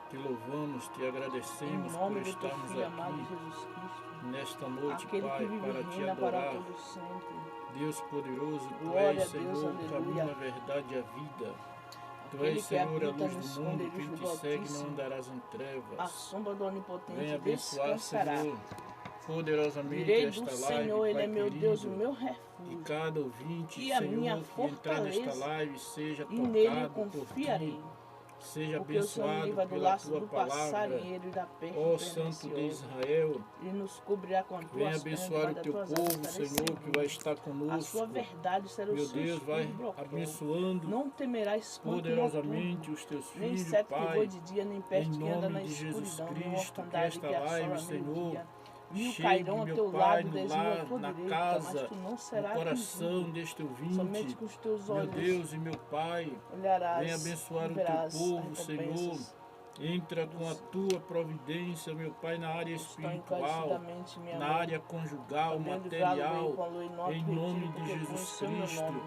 Te louvamos, te agradecemos Em por nome do teu estarmos Filho amado aqui Jesus Cristo, nesta noite, aquele Pai, que vive para e te reina para adorar. todo sempre. Deus poderoso, Tu Glória és, a Deus, Senhor, o caminho, aleluia. a verdade e a vida. Tu Aquele és, que Senhor, a habita luz no do mundo. esconderijo Quem do te segue não Altíssimo, andarás em a trevas. sombra do Onipotente Venha abençoar, descansará. Senhor, poderosamente Direi do esta live, Senhor, Ele Pai é meu Deus, o querido. meu E refúgio, cada ouvinte, e a minha Senhor, que entrar nesta fortaleza, live seja e nele tocado por Ti, confiarei. seja Porque o Senhor me abençoado livra do pela laço Tua do palavra. passarinheiro e da peste Ó Santo de perniciosa. Israel, Ele nos cobrirá com venha tuas penas, abençoar o debaixo das Teu tuas asas povo, estarei Senhor, que vai seguro. estar A conosco. sua verdade será o Meu seu Deus, vai escudo e broquel. abençoando Não temerás espanto poderosamente noturno, os Teus nem filhos, sete que voa Pai. de dia, nem Em peste que anda nome na de Jesus escuridão, nem Cristo, que mortandade esta que assola live, ao Senhor, meio-dia. Mil chegue, cairão ao meu teu Pai, lado, no 10.000 à lar, tua na direita, mas casa, tu não no serás coração atingido. deste Somente ouvinte. com os teus Meu olhos Deus e meu Pai, olharás venha abençoar e o Teu verás povo, as Senhor. recompensas. Entra com a Tua providência, meu Pai, na área Estão espiritual, encarecidamente, minha na mãe. área conjugal, Também livrá-lo-ei material, com a lua e não em te nome retiro, de porque Jesus conheceu meu Cristo. nome.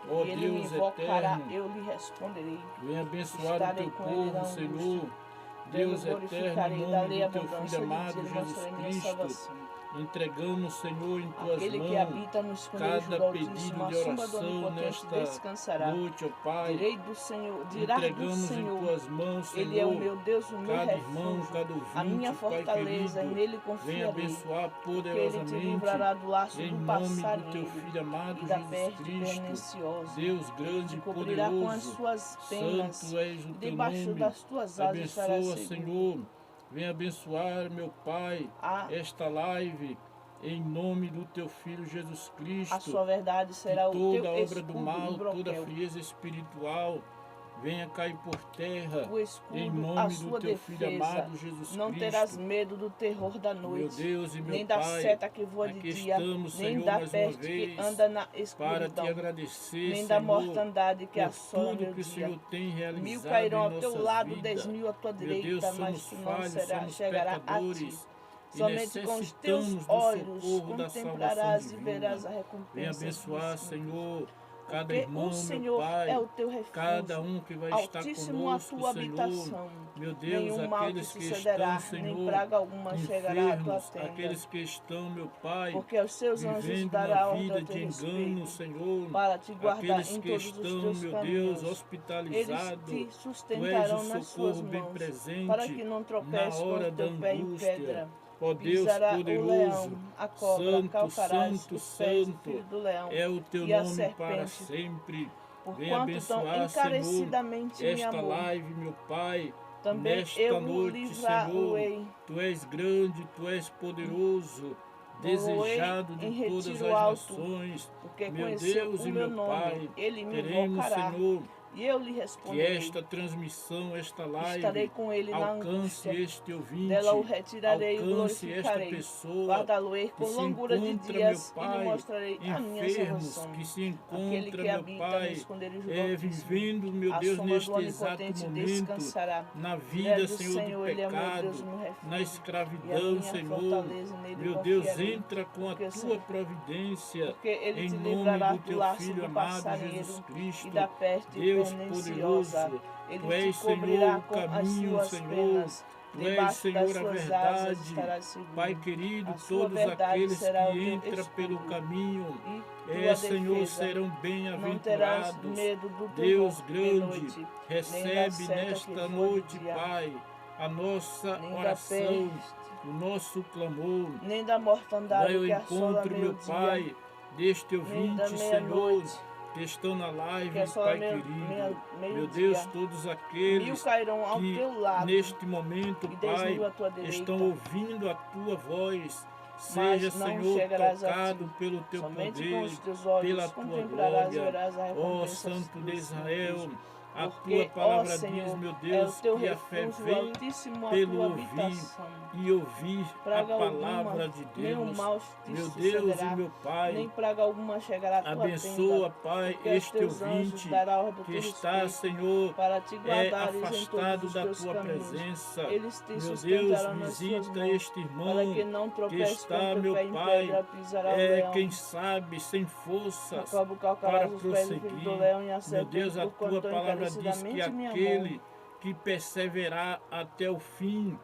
Ó E ele me Deus invocará, eterno, eu lhe responderei. venha abençoar o Estarei Teu com ele na povo, angústia. Senhor. Dele Deus eterno, glorificarei, em darei nome do Teu abundância Filho de dia, amado lhe Jesus mostrarei minha Cristo, salvação. entregamos, Senhor, em Tuas Aquele que mãos habita no esconderijo cada do pedido Altíssimo, a de sombra do oração Onipotente nesta descansará. noite, ó Pai. Direi do Senhor, dirá do Entregamos em Senhor, Tuas mãos, Ele é o Senhor, meu Deus, o meu cada irmão, refúgio, cada a minha ouvinte, Pai fortaleza, e querido. nele Venha confiarei. abençoar Porque ele te poderosamente, livrará do laço em do nome do Teu passarinheiro Filho amado e da Jesus peste Cristo. perniciosa. Deus Ele grande te e cobrirá com as poderoso, suas penas, santo és o e Teu debaixo nome. das tuas asas estarás Abençoa, seguro. Senhor. Venha abençoar, meu Pai, A, esta live, em nome do Teu Filho Jesus a Cristo. sua verdade Que será o toda teu obra do escudo mal, e toda broquel. frieza espiritual venha cair por terra, O em escudo, a nome do sua Teu Filho defesa. amado Jesus Não terás Cristo. medo do terror da Meu noite, Deus e meu nem da Pai, seta que voa de aqui dia, estamos, nem Senhor, da mais uma peste que vez, anda na para te escuridão, agradecer, nem da Senhor, mortandade que por assola tudo meu que o dia. Senhor tem 1000 realizado cairão em ao teu nossas lado, vidas. 10.000 à tua Meu Deus, direita, mas somos tu não falhos, somos chegará a ti. pecadores e Somente com os teus necessitamos do olhos socorro da salvação contemplarás e divina. verás a Venha recompensa abençoar, dos ímpios. Senhor, cada Porque irmão, o meu Senhor é Pai, o teu cada refúgio, um que vai estar Altíssimo a conosco, tua Senhor. habitação. Meu Deus, Nenhum mal te aqueles que sucederá, estão, nem Senhor, praga alguma chegará à tua enfermos, tenda. aqueles que estão, meu Pai, Porque aos seus anjos vivendo dará uma ordem vida ao teu de engano, respeito, Senhor, para te guardar aqueles em que todos os estão, teus meu caminhos. Deus, Eles hospitalizados, te Tu és o sustentarão nas suas socorro bem mãos, para presente que não na tropeces com hora o da teu pé em angústia. pedra. Ó Deus Pisará o poderoso, leão, a cobra, Santo, calcarás Santo, os pés do Santo, filho do leão é o Teu e a nome para serpente. sempre. Venha Porquanto tão abençoar, Senhor, encarecidamente me esta amou, live, meu Pai, também nesta eu o noite, Senhor. livrá-lo-ei. Tu és grande, Tu és poderoso, Pô-lo-ei desejado em de todas retiro as alto, nações. porque Meu conheceu Deus o e meu meu nome. Pai, Ele me queremos, invocará, Senhor, e eu lhe que responderei. esta transmissão, esta Estarei live, com ele na alcance angústia. este ouvinte, Dela o retirarei e o alcance esta glorificarei. pessoa Guardá-lo-ei que com se longura de encontra, meu dias, e lhe Pai, mostrarei a minha enfermos, salvação. que se Aquele encontra, que meu habita no Pai, esconderijo do Altíssimo, vivendo, meu a Deus, sombra do neste exato Onipotente momento, descansará. na Dirá vida, do Senhor, de Senhor, Ele é meu pecado, Deus, meu refúgio, na e a escravidão, minha Senhor. fortaleza, nele Meu Deus, confiarei. entra com a Porque o Tua Senhor- providência, Porque ele em te nome livrará do do Teu laço Filho do amado passarinheiro Jesus Cristo. e da peste Deus perniciosa. poderoso, Ele Tu te és, cobrirá Senhor, o com as caminho, suas Senhor. penas. Tu és, Debaixo Senhor, das a suas asas verdade. estarás seguro. Pai querido, A sua todos verdade aqueles que será o teu entram pelo escudo caminho, e tua Senhor, defesa. serão Não terás bem-aventurados. medo do Deus terror de grande, noite, nem da recebe seta que nesta voa de noite, dia, Pai, a nossa nem da oração, peste, o nosso clamor. nem da mortandade Vai ao que assola encontro, meu meio-dia, Pai, deste nem da ouvinte, Senhor, meia-noite que estão na que live, assola Pai querido. Meu meio-dia. Deus, todos 1000 aqueles cairão ao que teu lado, neste momento, e Pai, 10.000 à tua direita, estão ouvindo a Tua voz. mas Seja, não Senhor, chegarás a tocado ti. pelo Teu Somente com poder, os teus olhos pela Tua contemplarás e glória. verás a Ó recompensa Santo de dos Israel, ímpios. a Porque, Tua palavra ó Senhor, diz, meu é o Deus, teu que a fé refúgio, o vem Altíssimo a pelo tua ouvir habitação. e ouvir a Praga palavra alguma, de nenhum Deus. mal te Meu Deus e sucederá, meu Pai, nem praga alguma chegará à tua abençoa, tenda. Pai, Porque aos este teus anjos ouvinte dará ordem ao que teu está, respeito, Senhor, para te guardares em afastado todos os da teus Tua caminhos. presença. Eles te Meu Deus, sustentarão nas suas visita mãos, este irmão para que não que tropece está, com teu meu pé em Pai, pedra, pisará o leão. quem sabe, sem forças Jacob para calcarás os pés do filho do prosseguir. leão e a Meu serpente, Deus, a Tua porquanto palavra diz que encarecidamente me amou. aquele que perseverar até o fim,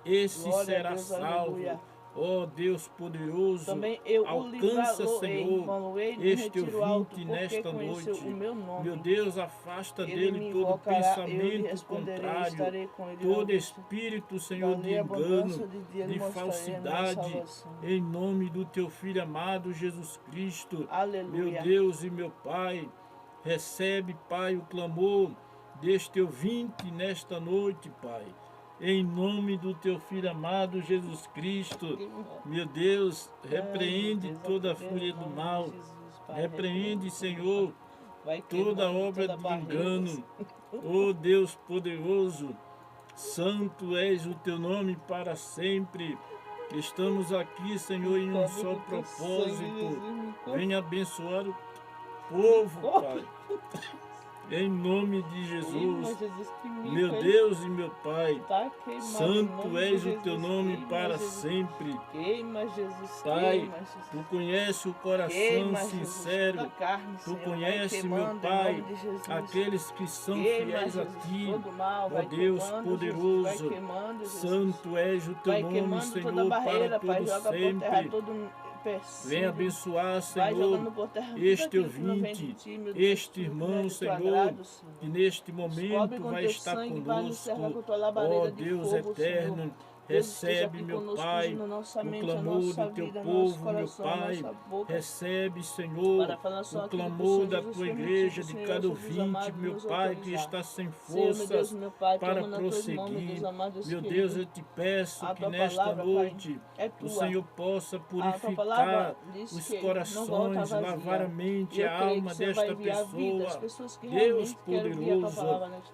esse Glória a será Deus, salvo. aleluia. Ó Deus poderoso, Também eu o alcança, livrá-lo-ei, Senhor, mano-ei no este retiro alto, ouvinte porque nesta conheceu noite. o meu nome. Meu Deus, afasta Ele dele me todo invocará, eu lhe pensamento responderei, contrário, estarei com ele todo na angústia. espírito, Senhor, de Dali a abundância engano, de dia lhe de mostrarei a minha falsidade, salvação. em nome do teu Filho amado Jesus Cristo. Meu Aleluia. Deus e meu Pai, recebe, Pai, o clamor deste ouvinte nesta noite, Pai. Em nome do teu Filho amado Jesus Cristo, meu Deus, repreende toda a fúria do mal, repreende, Senhor, toda obra de engano. Ó Deus poderoso, santo és o teu nome para sempre. Estamos aqui, Senhor, em um só propósito. Venha abençoar o povo, Pai. Em nome de Jesus, meu Deus e meu Pai, santo és o teu nome para sempre. Pai, tu conheces o coração sincero, tu conheces, meu Pai, aqueles que são fiéis a ti. Ó Deus poderoso, santo és o teu nome, Senhor, para todo sempre. Venha abençoar, Senhor, este ouvinte, este irmão, Senhor, que neste momento vai estar conosco. Ó Deus eterno, recebe, meu Pai, o clamor do teu povo, meu Pai. Recebe, Senhor, o clamor da tua igreja, de cada ouvinte, meu Pai, que está sem forças para prosseguir. Meu Deus, eu te peço que nesta noite o Senhor possa purificar os corações, lavar a mente, a alma desta pessoa. Deus poderoso,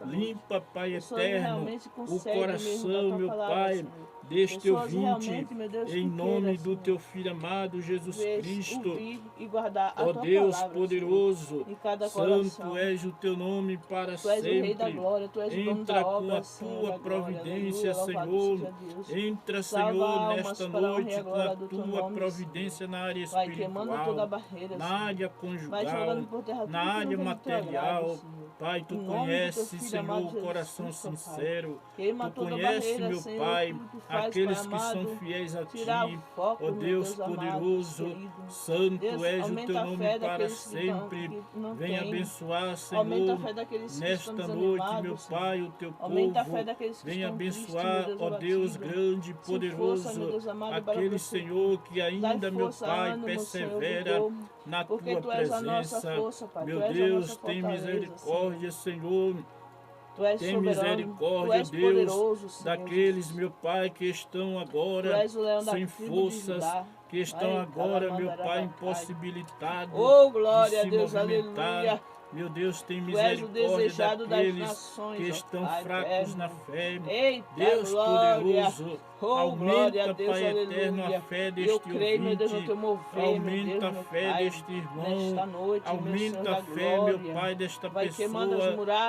limpa, Pai eterno, o coração, meu Pai, deste ouvinte, em nome do teu Filho amado Jesus Cristo. Ó Deus poderoso, santo és o teu nome para sempre. Entra com a tua providência, Senhor. Entra, Senhor, nesta noite com a tua providência na área espiritual, na área conjugal, na área material. Pai, tu conheces, Senhor, o coração sincero. Tu conheces, meu Pai, aqueles que são fiéis a ti. Ó Deus poderoso, santo és o teu nome para sempre. Venha abençoar, Senhor, nesta noite, meu Pai, o teu povo. Venha abençoar, ó Deus grande e poderoso, aquele, Senhor, que ainda, meu Pai, persevera na tua presença. Meu Deus, tem misericórdia, Senhor. Tem misericórdia, Deus, daqueles, meu Pai, que estão agora sem forças, que estão agora, meu Pai, impossibilitados de se movimentar. Meu Deus, tem misericórdia daqueles que estão fracos na fé. Deus poderoso, aumenta, Pai eterno, a fé deste ouvinte. Aumenta a fé deste irmão. Aumenta a fé, meu Pai, desta pessoa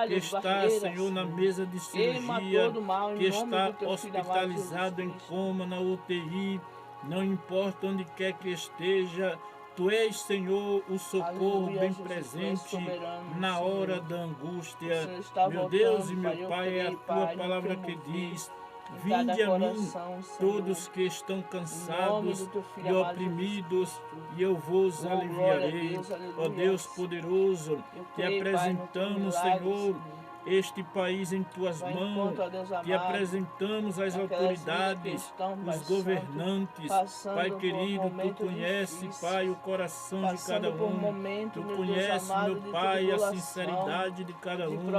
que está, Senhor, na mesa de cirurgia, que está hospitalizado em coma, na UTI. Não importa onde quer que esteja, Tu és, Senhor, o socorro bem presente na hora da angústia. Meu Deus e meu Pai, é a Tua palavra que diz: vinde a mim todos que estão cansados e oprimidos, e eu vos aliviarei. Ó Deus poderoso, te apresentamos, Senhor, este país em tuas mãos, te apresentamos as autoridades, os governantes. Pai querido, tu conheces, Pai, o coração de cada um, tu conheces, meu Pai, a sinceridade de cada um.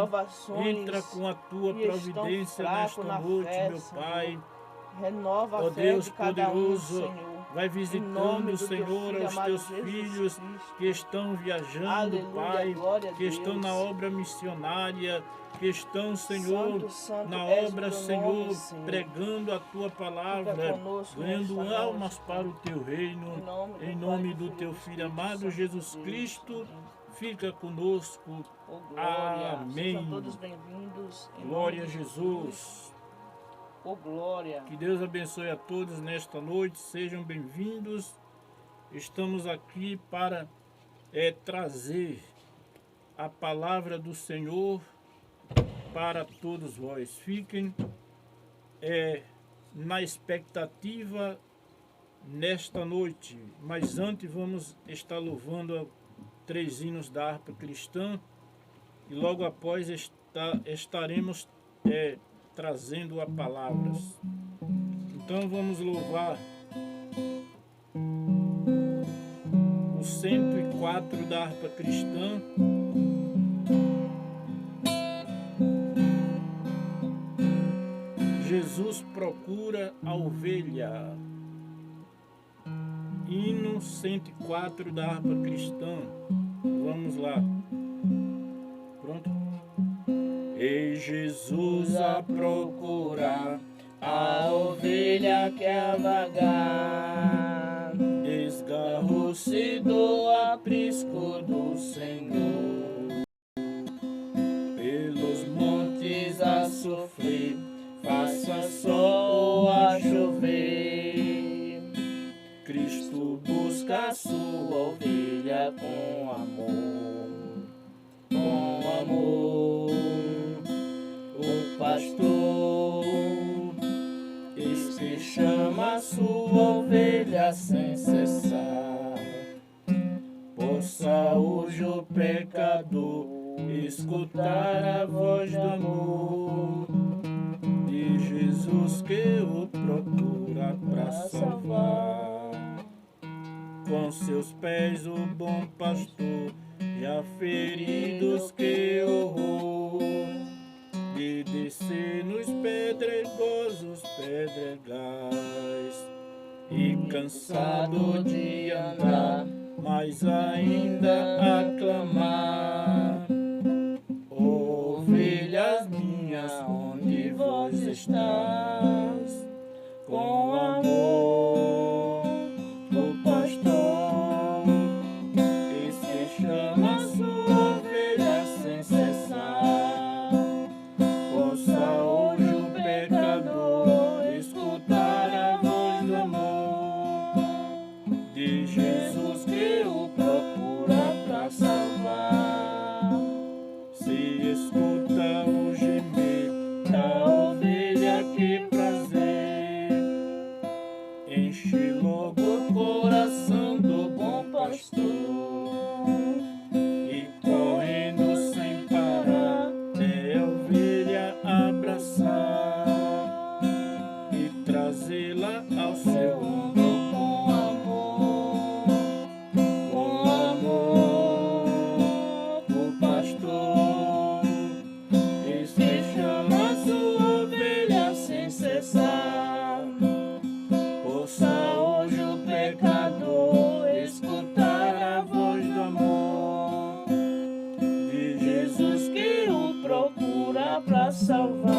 Entra com a tua providência nesta noite, meu Pai. Ó Deus poderoso, vai visitando, Senhor, aos teus filhos que estão viajando, Pai, que estão na obra missionária, que estão, Senhor, na obra, Senhor, pregando a Tua palavra, ganhando almas para o Teu reino, em nome do Teu Filho amado Jesus Cristo. Fica conosco. Amém. Glória a Jesus. Oh, glória. Que Deus abençoe a todos nesta noite, sejam bem-vindos. Estamos aqui para trazer a palavra do Senhor para todos vós. Fiquem na expectativa nesta noite, mas antes vamos estar louvando 3 hinos da harpa cristã e logo após estaremos trazendo a palavras. Então vamos louvar o 104 da harpa cristã. Jesus procura a ovelha. Hino 104 da harpa cristã. Vamos lá. Pronto? Ei, Jesus a procurar a ovelha quer vagar, desgarrou-se do aprisco do Senhor, pelos montes a sofrer, faça sol a chover. Cristo Busca a sua ovelha com amor, com amor. O pastor, eis que chama a sua ovelha sem cessar. possa hoje o pecador escutar a voz do amor de Jesus que o procura para salvar. Com seus pés o bom pastor já feridos que horror de descer nos pedregosos pedregais e cansado de andar, mas ainda aclamar: ovelhas minhas, onde vós estás? Com amor o pastor, eis que chama a sua ovelha sem cessar. Possa hoje o pecador escutar a voz do amor de Jesus que o procura para salvar. Se escuta o gemer da ovelha, que prazer, enche logo o coração do bom pastor. E correndo sem parar, a ovelha abraçar e trazê-la ao seu ombro com amor. Com amor, o pastor, eis que chama a sua ovelha sem cessar. Possa hoje o pecador escutar a voz do amor de Jesus que o procura para salvar.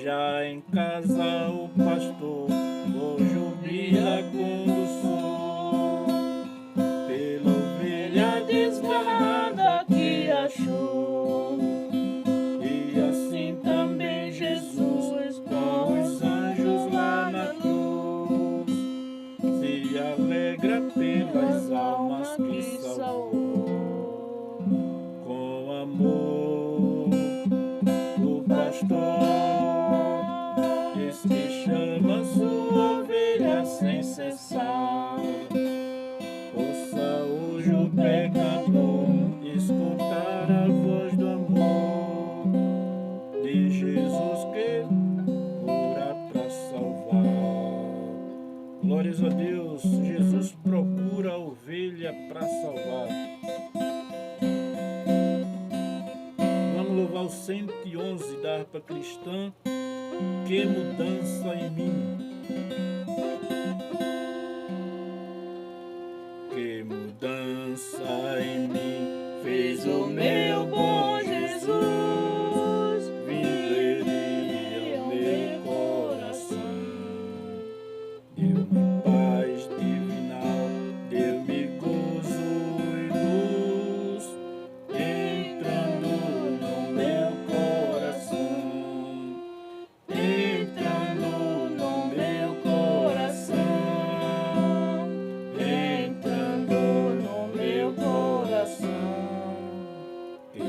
Já em casa o pastor hoje jubila condução pela ovelha desgarrada que achou. E assim também Jesus com os anjos lá na cruz se alegra pelas almas que salvou. Com amor o pastor, eis que chama sua ovelha sem cessar. Possa hoje o pecador escutar a voz do amor de Jesus que cura para salvar. Glórias a Deus, Jesus procura a ovelha para salvar. Vamos louvar o 111 da harpa cristã. Que mudança em mim. Que mudança em mim fez o meu bom Jesus, vindo ele ao meu coração. Deu-me paz divinal, deu-me gozo e luz, entrando no meu coração. Entrando no meu coração, entrando no meu coração. Que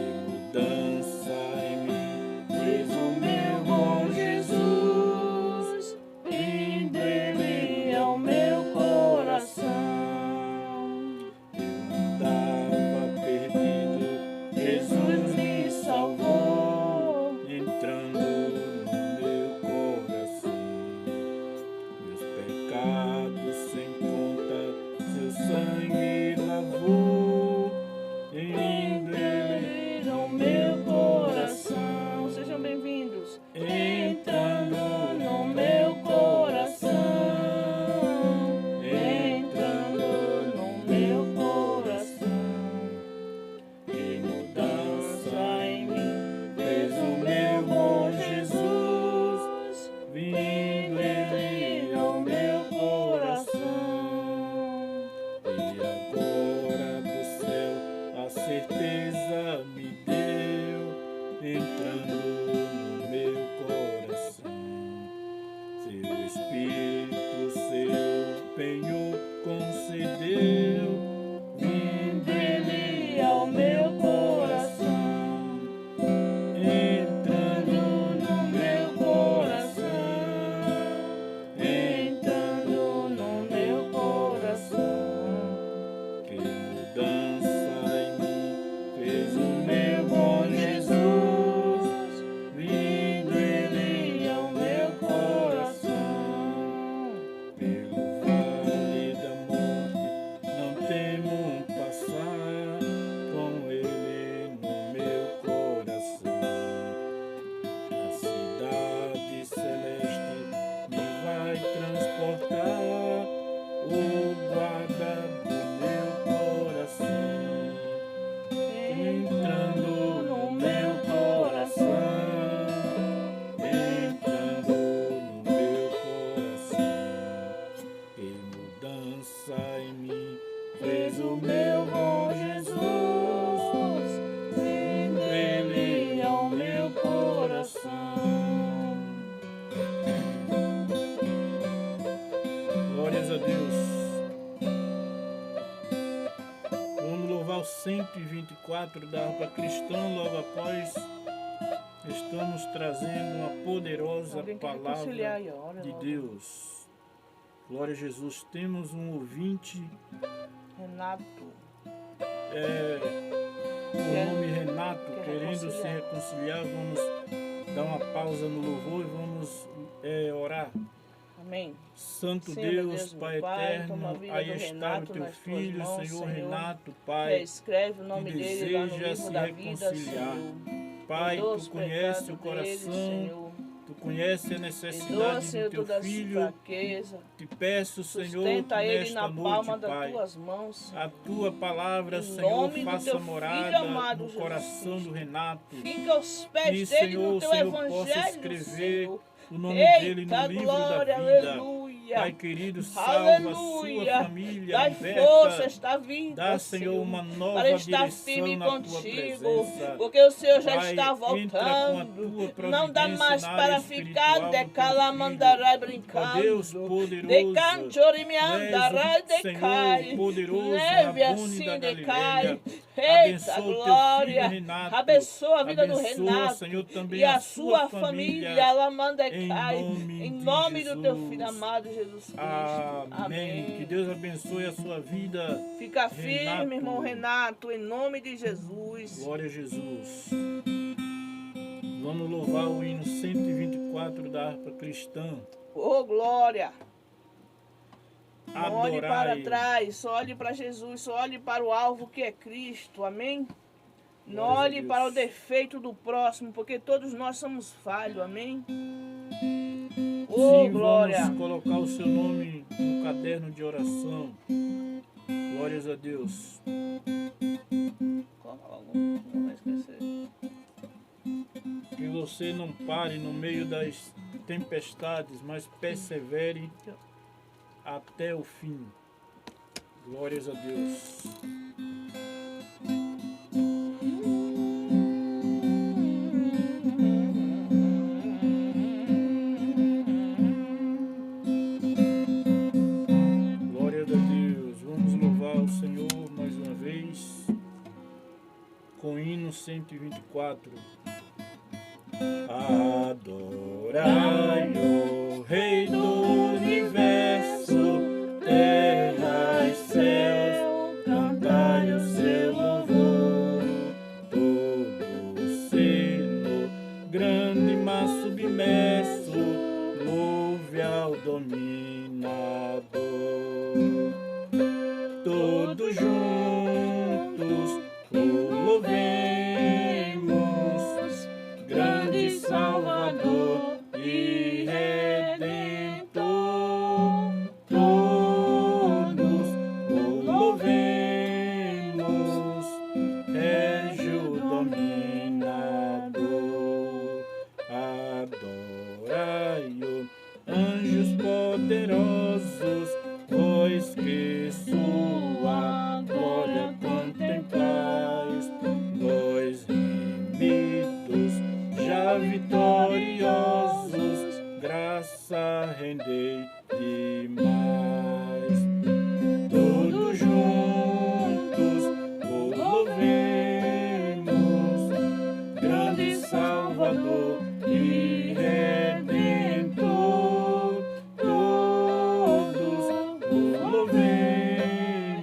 Jesus, entrando no meu coração, entrando no meu coração. Que mudança em mim fez o meu bom Jesus, vindo Ele ao meu coração. E agora do céu a certeza me deu, entrando no meu coração. Seu Espírito, seu penho concedeu, vindo Ele ao meu coração, entrando no meu coração, entrando no meu coração. Que mudança em mim fez o meu bom Jesus, vindo Ele ao meu coração. Pelo vale da morte não temo passar, com Ele no meu coração. A cidade celeste me vai transportar, o guarda do meu coração, entrando no meu coração, entrando no meu coração. Que mudança em mim fez o meu bom Jesus, vindo Ele ao meu coração. Glórias a Deus. Vamos louvar o 124 da harpa cristã. Logo após, estamos trazendo uma poderosa Alguém quer palavra reconciliar aí, ora, de logo. Deus. Glória a Jesus. Temos um ouvinte, Renato. o nome Renato, quer querendo se reconciliar. Vamos dar uma pausa no louvor e vamos orar. Amém. Santo Senhor, Deus, Deus, meu Pai Pai, eterno, toma a vida aí do está Renato o teu nas tuas filho, mãos, Senhor Senhor. Renato, Pai, Escreve o nome que dele lá no deseja livro se da vida, reconciliar. Senhor. Pai, Perdoa tu os conhece pecados o coração, dele, Senhor. tu conhece a Perdoa, necessidade Senhor, do teu todas as filho. fraquezas. Te peço, Senhor, que Sustenta ele nesta na palma noite, das Pai, tuas mãos, Senhor. a tua palavra, Em Senhor, nome do faça teu filho morada amado, no Jesus coração Cristo. do Renato. Fica aos Que, pés dele Senhor, no o teu Senhor possa evangelho, escrever Senhor. o nome dele no Eita, livro da glória, vida. aleluia. Pai querido, salva a sua Aleluia. família, Dai liberta, força esta vida, dá, Senhor, uma nova para estar direção firme na tua contigo, presença. porque o Senhor já Pai, está entra com a voltando. tua Não dá providência mais na para área ficar espiritual do teu decalamandarai filho. Ó brincando. Deus poderoso, Decanchorimiandarai tu és o decai. Senhor poderoso, Neve Rabone assim da decai. Galileia. Eita, Abençoa o teu glória. filho Renato. Abençoa a vida do Abençoa, Renato. Senhor, também E a sua família, ela manda em cai. nome Em de nome do teu Jesus. filho amado Jesus Cristo. Amém. Que Deus abençoe a sua vida. Fica firme, Renato. irmão Renato, em nome de Jesus. Glória a Jesus. Vamos louvar o hino 124 da harpa cristã. Oh, glória. Não olhe para Adorai. trás, só olhe para Jesus, só olhe para o alvo que é Cristo, amém? Não Glória a olhe Deus. para o defeito do próximo, porque todos nós somos falhos, amém? Oh, Sim, glória. vamos colocar o seu nome no caderno de oração. Glórias a Deus. Não vai esquecer. Que você não pare no meio das tempestades, mas persevere até o fim. Glórias a Deus. Glória a Deus. Vamos louvar o Senhor mais uma vez com o hino 124. Adorai o Rei do Universo, terra e céus, cantai o seu louvor. Todo sino, grande mar submerso, louve ao dominador. Todos juntos o louvemos, grande Salvador. Salvador e Redentor, todos o louvemos, Régio dominador, adorai-o, anjos poderosos, pois que sua glória contemplais, vós remidos, já vitoriosos, graça rendei demais. Todos juntos o louvemos, grande Salvador e Redentor, todos o louvemos,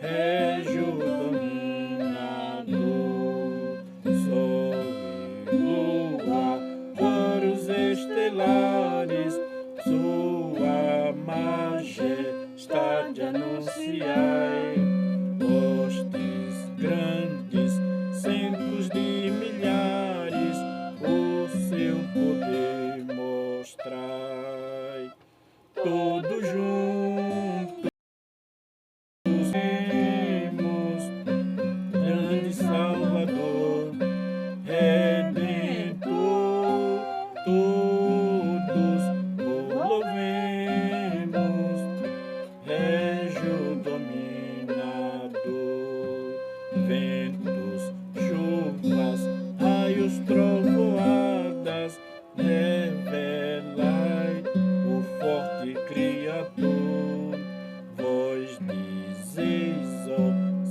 Régio dominador, sol e lua, coros estelares, sua majestade anunciai, hostes grandes, centos de milhares, o seu poder mostrai. Todos juntos temos grande Salvador, Redentor, todos o louvemos, Régio dominador, ventos, chuvas, raios, trovoadas, revelai o forte Criador, vós dizeis, ó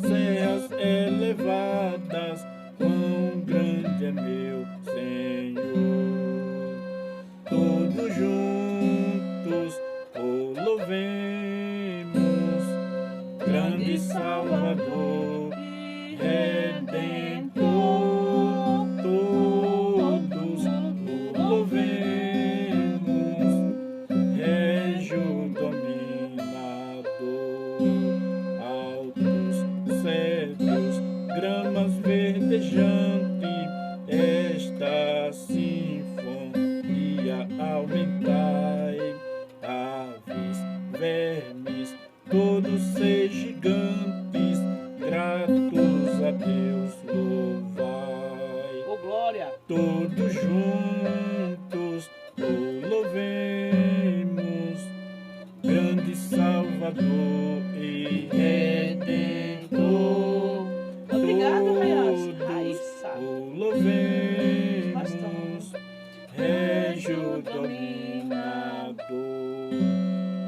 serras elevadas, quão grande é meu Senhor. Todos juntos o louvemos, grande Salvador e Redentor, todos o louvemos, Régio dominador, altos cedros, gramas verdejante, esta sinfonia aumentai, aves, vermes, todos seis gigantes, gratos a Deus louvai. Ô glória! Todos juntos o louvemos, grande Salvador e Redentor. Obrigado, todos Raíssa. o louvemos, Régio dominador.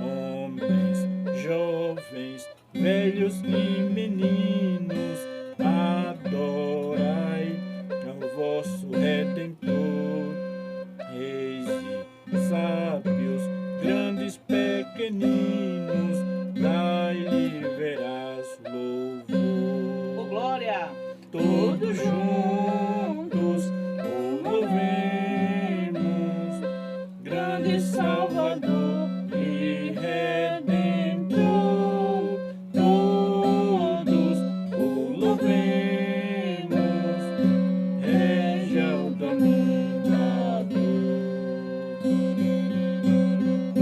Homens, jovens, velhos e meninos, adorai ao vosso Redentor. Reis e sábios, grandes, pequeninos, dai-lhe verás louvor. Ô glória! Todos juntos o louvemos, grande Salvador e Redentor, todos o louvemos, Régio dominador.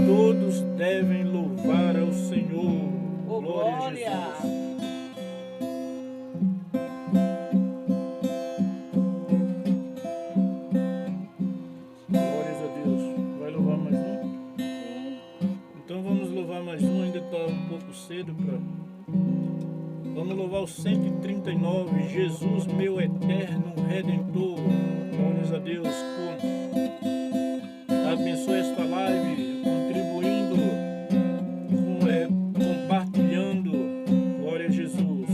Todos devem louvar ao Senhor. Ô Glória a glória! Jesus. Glórias a Deus. Vai louvar mais um? Então vamos louvar mais um, ainda está um pouco cedo para. Vamos louvar o 139, Jesus, meu eterno Redentor. Glórias a Deus. Abençoe esta live, contribuindo, compartilhando. Glória a Jesus.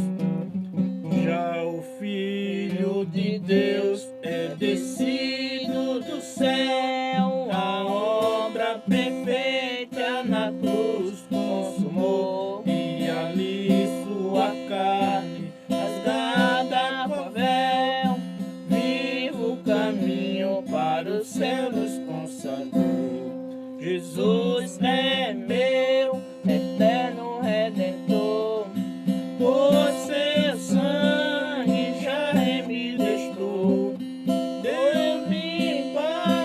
Já o Filho de Deus é descido do céu, a obra perfeita na cruz consumou, e ali sua carne rasgada com véu, vivo caminho para os céus consagrou. Jesus é meu eterno Redentor, por seu sangue já me restou, deu-me paz.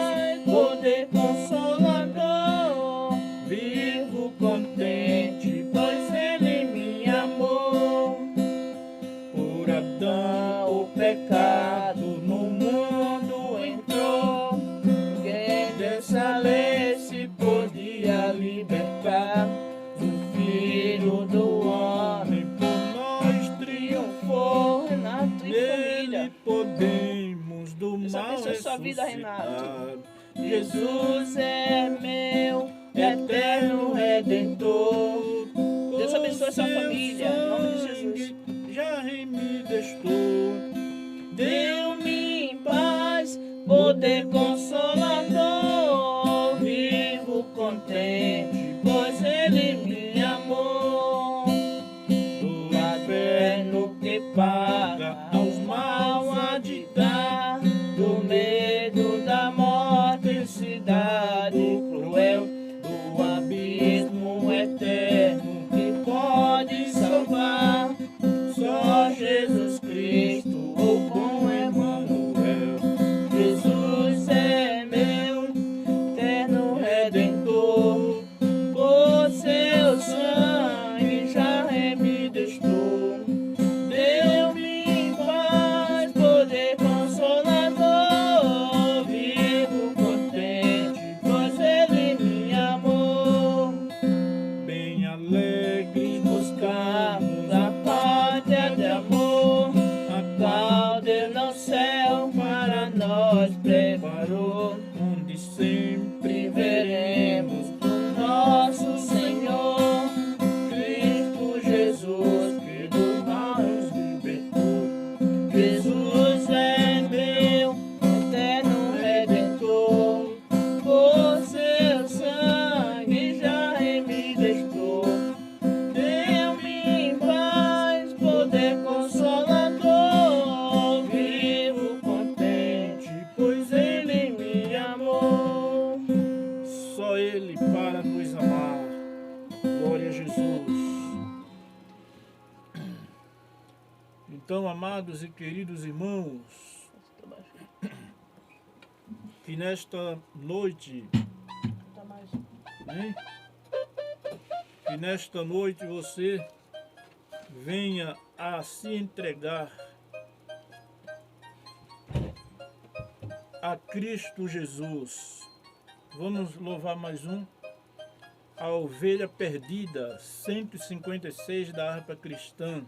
vida, Renato. Jesus é meu eterno Redentor. Deus abençoe sua família, em nome de Jesus. Já me destou, Deu-me em paz, poder consolador. Vivo contente, pois Ele me amou. do inferno Que paga aos mal a de dar, do medo da morte, cidade cruel, do abismo eterno que pode salvar. Só Jesus Cristo, o bom Emmanuel. Jesus é meu eterno Redentor, por seu sangue já me destou. Deu-me em paz, poder consolador. Vivo contente, pois Ele me amou. bem alegre Buscamos a pátria de amor, a qual Deus no céu para nós preparou. onde sempre Veremos o nosso Senhor, Cristo Jesus, que do mal nos libertou. Jesus é meu eterno Redentor, por seu sangue já me destou. Deu-me em paz, poder consolador. Vivo contente, pois Ele me amou. só Ele para nos amar. Glória a Jesus. Então, amados e queridos irmãos, que nesta noite, hein? Que nesta noite você venha a se entregar a Cristo Jesus. Vamos louvar mais um. A ovelha perdida, 156 da harpa cristã.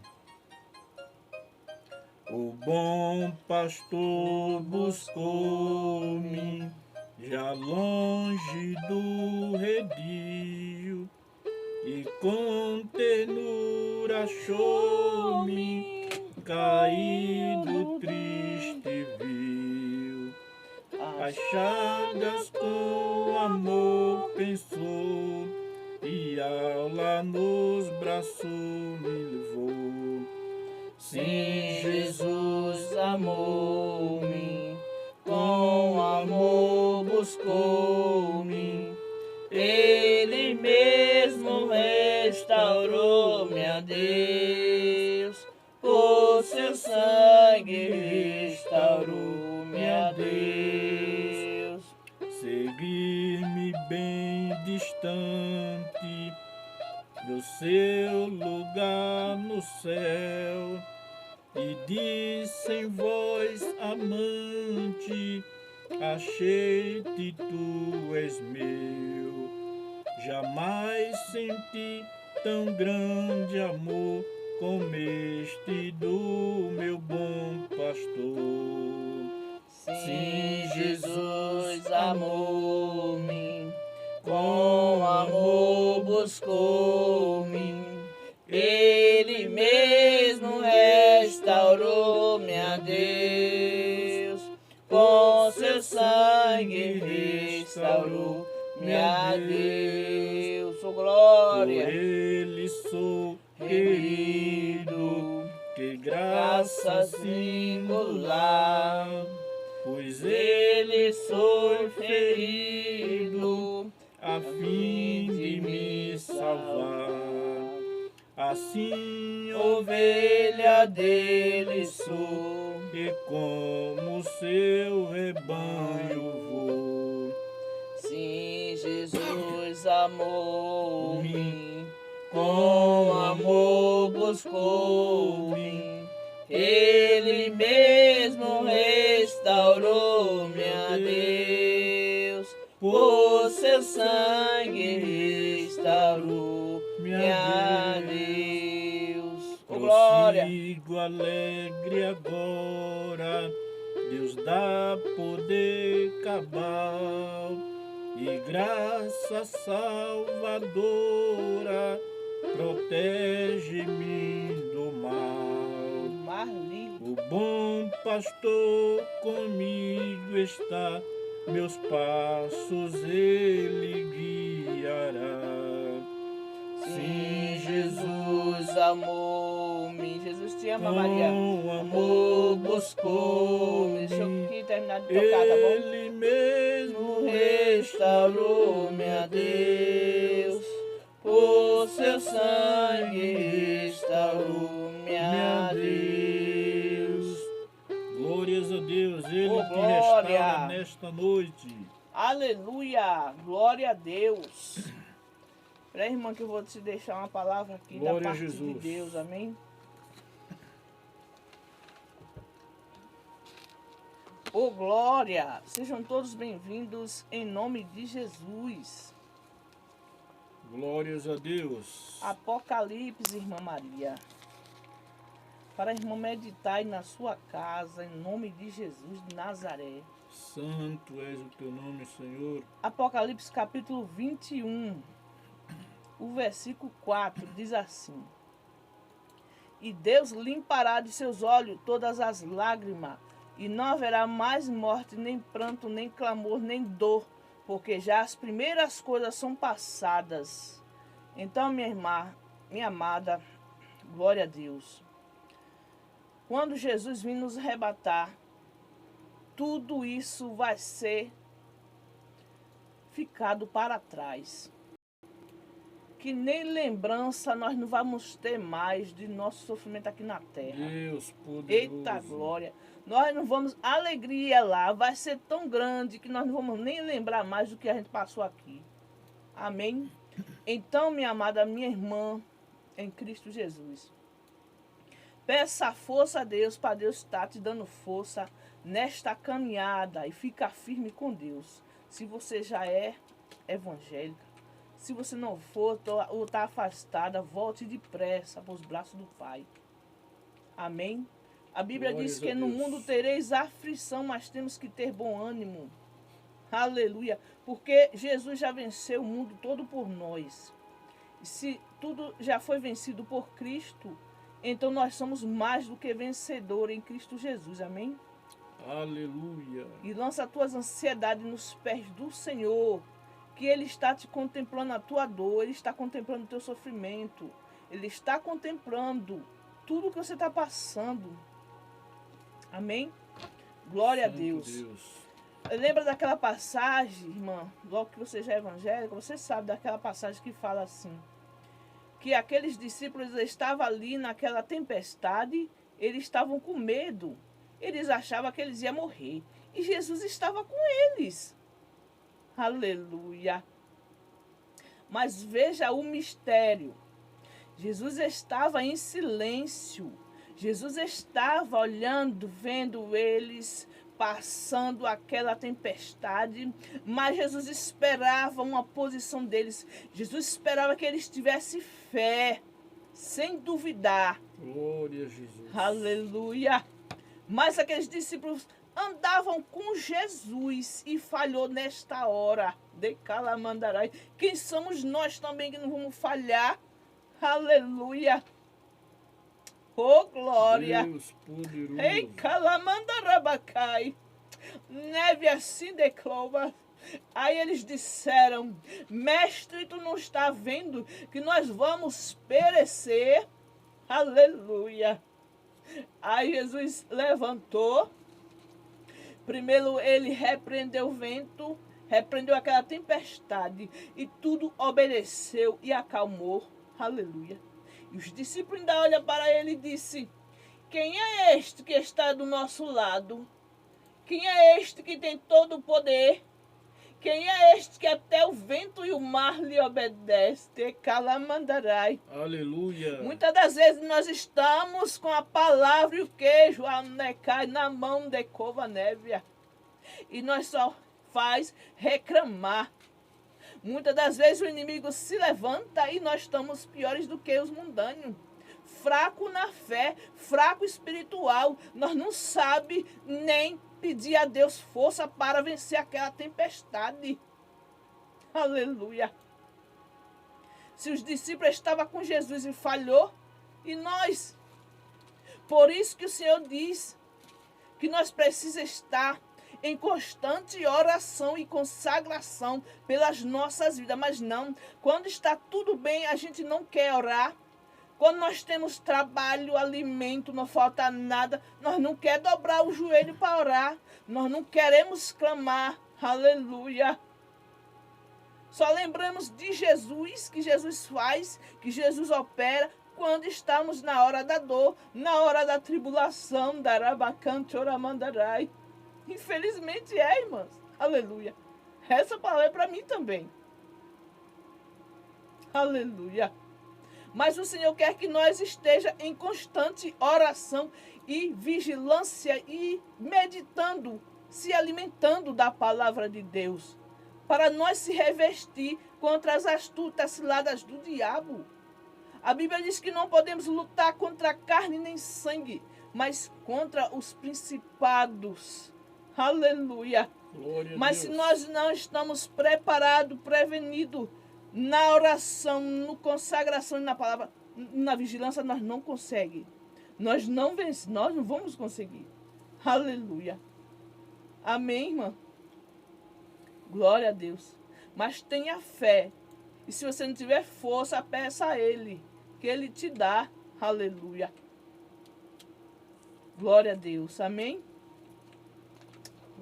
O bom pastor buscou-me, já longe do redil, e com ternura achou-me, caído triste viu. As chagas com amor pensou, e ela nos braços me levou. Sim, Jesus amou-me, com amor buscou-me. Ele mesmo restaurou-me a Deus, por seu sangue restaurou-me a Deus. Seguir-me bem distante do seu lugar no céu, e disse em voz amante: achei-te, tu és meu. Jamais senti tão grande amor como este do meu bom pastor. Sim, Jesus amou-me, com amor buscou-me. Ele mesmo restaurou-me a Deus, com seu sangue restaurou-me a Deus. Oh, Por glória! ele sou querido, que graça singular, pois ele foi ferido a fim de me salvar. Assim, Ovelha dele sou, e como seu rebanho vou. sim, Jesus amou-me, com amor buscou-me. Ele mesmo restaurou-me a Deus, por seu sangue restaurou-me a Deus. Oh, glória! Prossigo alegre agora, Deus nos dá poder cabal e graça salvadora, protege-me do mal. O bom pastor comigo está, meus passos ele guiará. Sim, Jesus amou-me. Jesus te ama, Maria. Amor buscou-me. Deixa eu aqui terminar de tocar, tá bom? Ele mesmo Restaurou-me a Deus. Por seu sangue restaurou-me a Deus. Glórias a Deus, Ele Oh, te glória. restaura nesta noite. Aleluia. Glória a Deus. Espera aí, irmã, que eu vou te deixar uma palavra aqui Glória da a parte de Jesus. Deus. Amém? Oh, glória! Sejam todos bem-vindos em nome de Jesus. Glórias a Deus. Apocalipse, irmã Maria. Para a irmã meditar aí na sua casa, em nome de Jesus de Nazaré. Santo és o teu nome, Senhor. Apocalipse capítulo 21, o versículo 4 diz assim: E Deus limpará de seus olhos todas as lágrimas, e não haverá mais morte, nem pranto, nem clamor, nem dor, porque já as primeiras coisas são passadas. Então, minha irmã, minha amada, glória a Deus. Quando Jesus vir nos arrebatar, tudo isso vai ser ficado para trás. Que nem lembrança nós não vamos ter mais de nosso sofrimento aqui na terra. Deus poderoso. Eita glória! Nós não vamos, a alegria lá vai ser tão grande que nós não vamos nem lembrar mais do que a gente passou aqui. Amém? Então, minha amada, minha irmã, em Cristo Jesus, peça força a Deus, para Deus estar te dando força nesta caminhada e fica firme com Deus. Se você já é evangélica, se você não for ou está afastada, volte depressa para os braços do Pai. Amém? A Bíblia Glórias diz que a no Deus. mundo tereis aflição, mas temos que ter bom ânimo. Aleluia. Porque Jesus já venceu o mundo todo por nós. E se tudo já foi vencido por Cristo, então nós somos mais do que vencedores em Cristo Jesus. Amém? Aleluia. E lança as tuas ansiedades nos pés do Senhor, que Ele está te contemplando a tua dor, Ele está contemplando o teu sofrimento, Ele está contemplando tudo que você está passando. Amém? Glória Santo a Deus. Deus. Lembra daquela passagem, irmã, logo que você já é evangélica, você sabe daquela passagem que fala assim, que aqueles discípulos estavam ali naquela tempestade, eles estavam com medo, eles achavam que eles iam morrer, e Jesus estava com eles. Aleluia. Mas veja o mistério. Jesus estava em silêncio. Jesus estava olhando, vendo eles passando aquela tempestade, mas Jesus esperava uma posição deles. Jesus esperava que eles tivessem fé, sem duvidar. Glória a Jesus. Aleluia. Mas aqueles discípulos andavam com Jesus e falhou nesta hora. De Calamandarai. Quem somos nós também que não vamos falhar? Aleluia. Oh, glória. Deus poderoso. Ei, Calamandarabacai. Neve assim de clova. Aí eles disseram: Mestre, tu não está vendo que nós vamos perecer? Aleluia. Aí Jesus levantou. Primeiro ele repreendeu o vento, repreendeu aquela tempestade e tudo obedeceu e acalmou. Aleluia. E os discípulos ainda olham para ele e dizem: Quem é este que está do nosso lado? Quem é este que tem todo o poder? Quem é este que até o vento e o mar lhe obedecem? Calamandarai. Aleluia. Muitas das vezes nós estamos com a palavra e o queijo cai na mão de Cova-Névia. E nós só faz reclamar. Muitas das vezes o inimigo se levanta e nós estamos piores do que os mundâneos. fraco na fé, fraco espiritual. Nós não sabemos nem pedir a Deus força para vencer aquela tempestade. Aleluia. Se os discípulos estavam com Jesus e falhou, e nós? Por isso que o Senhor diz que nós precisamos estar em constante oração e consagração pelas nossas vidas. Mas não, quando está tudo bem, a gente não quer orar. Quando nós temos trabalho, alimento, não falta nada, nós não queremos dobrar o joelho para orar. Nós não queremos clamar. Aleluia. Só lembramos de Jesus, que Jesus faz, que Jesus opera, quando estamos na hora da dor, na hora da tribulação, darabacante, oramandarai. Infelizmente irmãs. Aleluia. Essa palavra é para mim também. Aleluia. Mas o Senhor quer que nós esteja em constante oração e vigilância e meditando, se alimentando da palavra de Deus, para nós se revestir contra as astutas ciladas do diabo. A Bíblia diz que não podemos lutar contra carne nem sangue, mas contra os principados. Aleluia. Mas se nós não estamos preparados, prevenidos na oração, na consagração e na palavra, na vigilância, nós não conseguimos. Nós não vamos conseguir. Aleluia. Amém, irmã? Glória a Deus. Mas tenha fé. E se você não tiver força, peça a Ele, que Ele te dá. Aleluia. Glória a Deus. Amém?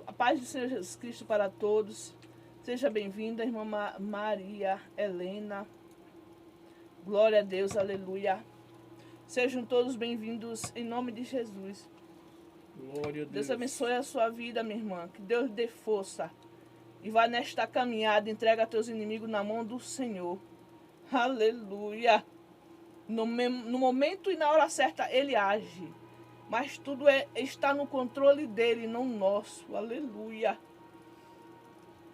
A paz do Senhor Jesus Cristo para todos. Seja bem-vinda, irmã Maria Helena. Glória a Deus, aleluia. Sejam todos bem-vindos em nome de Jesus. Glória a Deus. Deus abençoe a sua vida, minha irmã. Que Deus dê força. E vá nesta caminhada, entrega teus inimigos na mão do Senhor. Aleluia. No momento e na hora certa, Ele age. Mas tudo está no controle dEle, não nosso. Aleluia.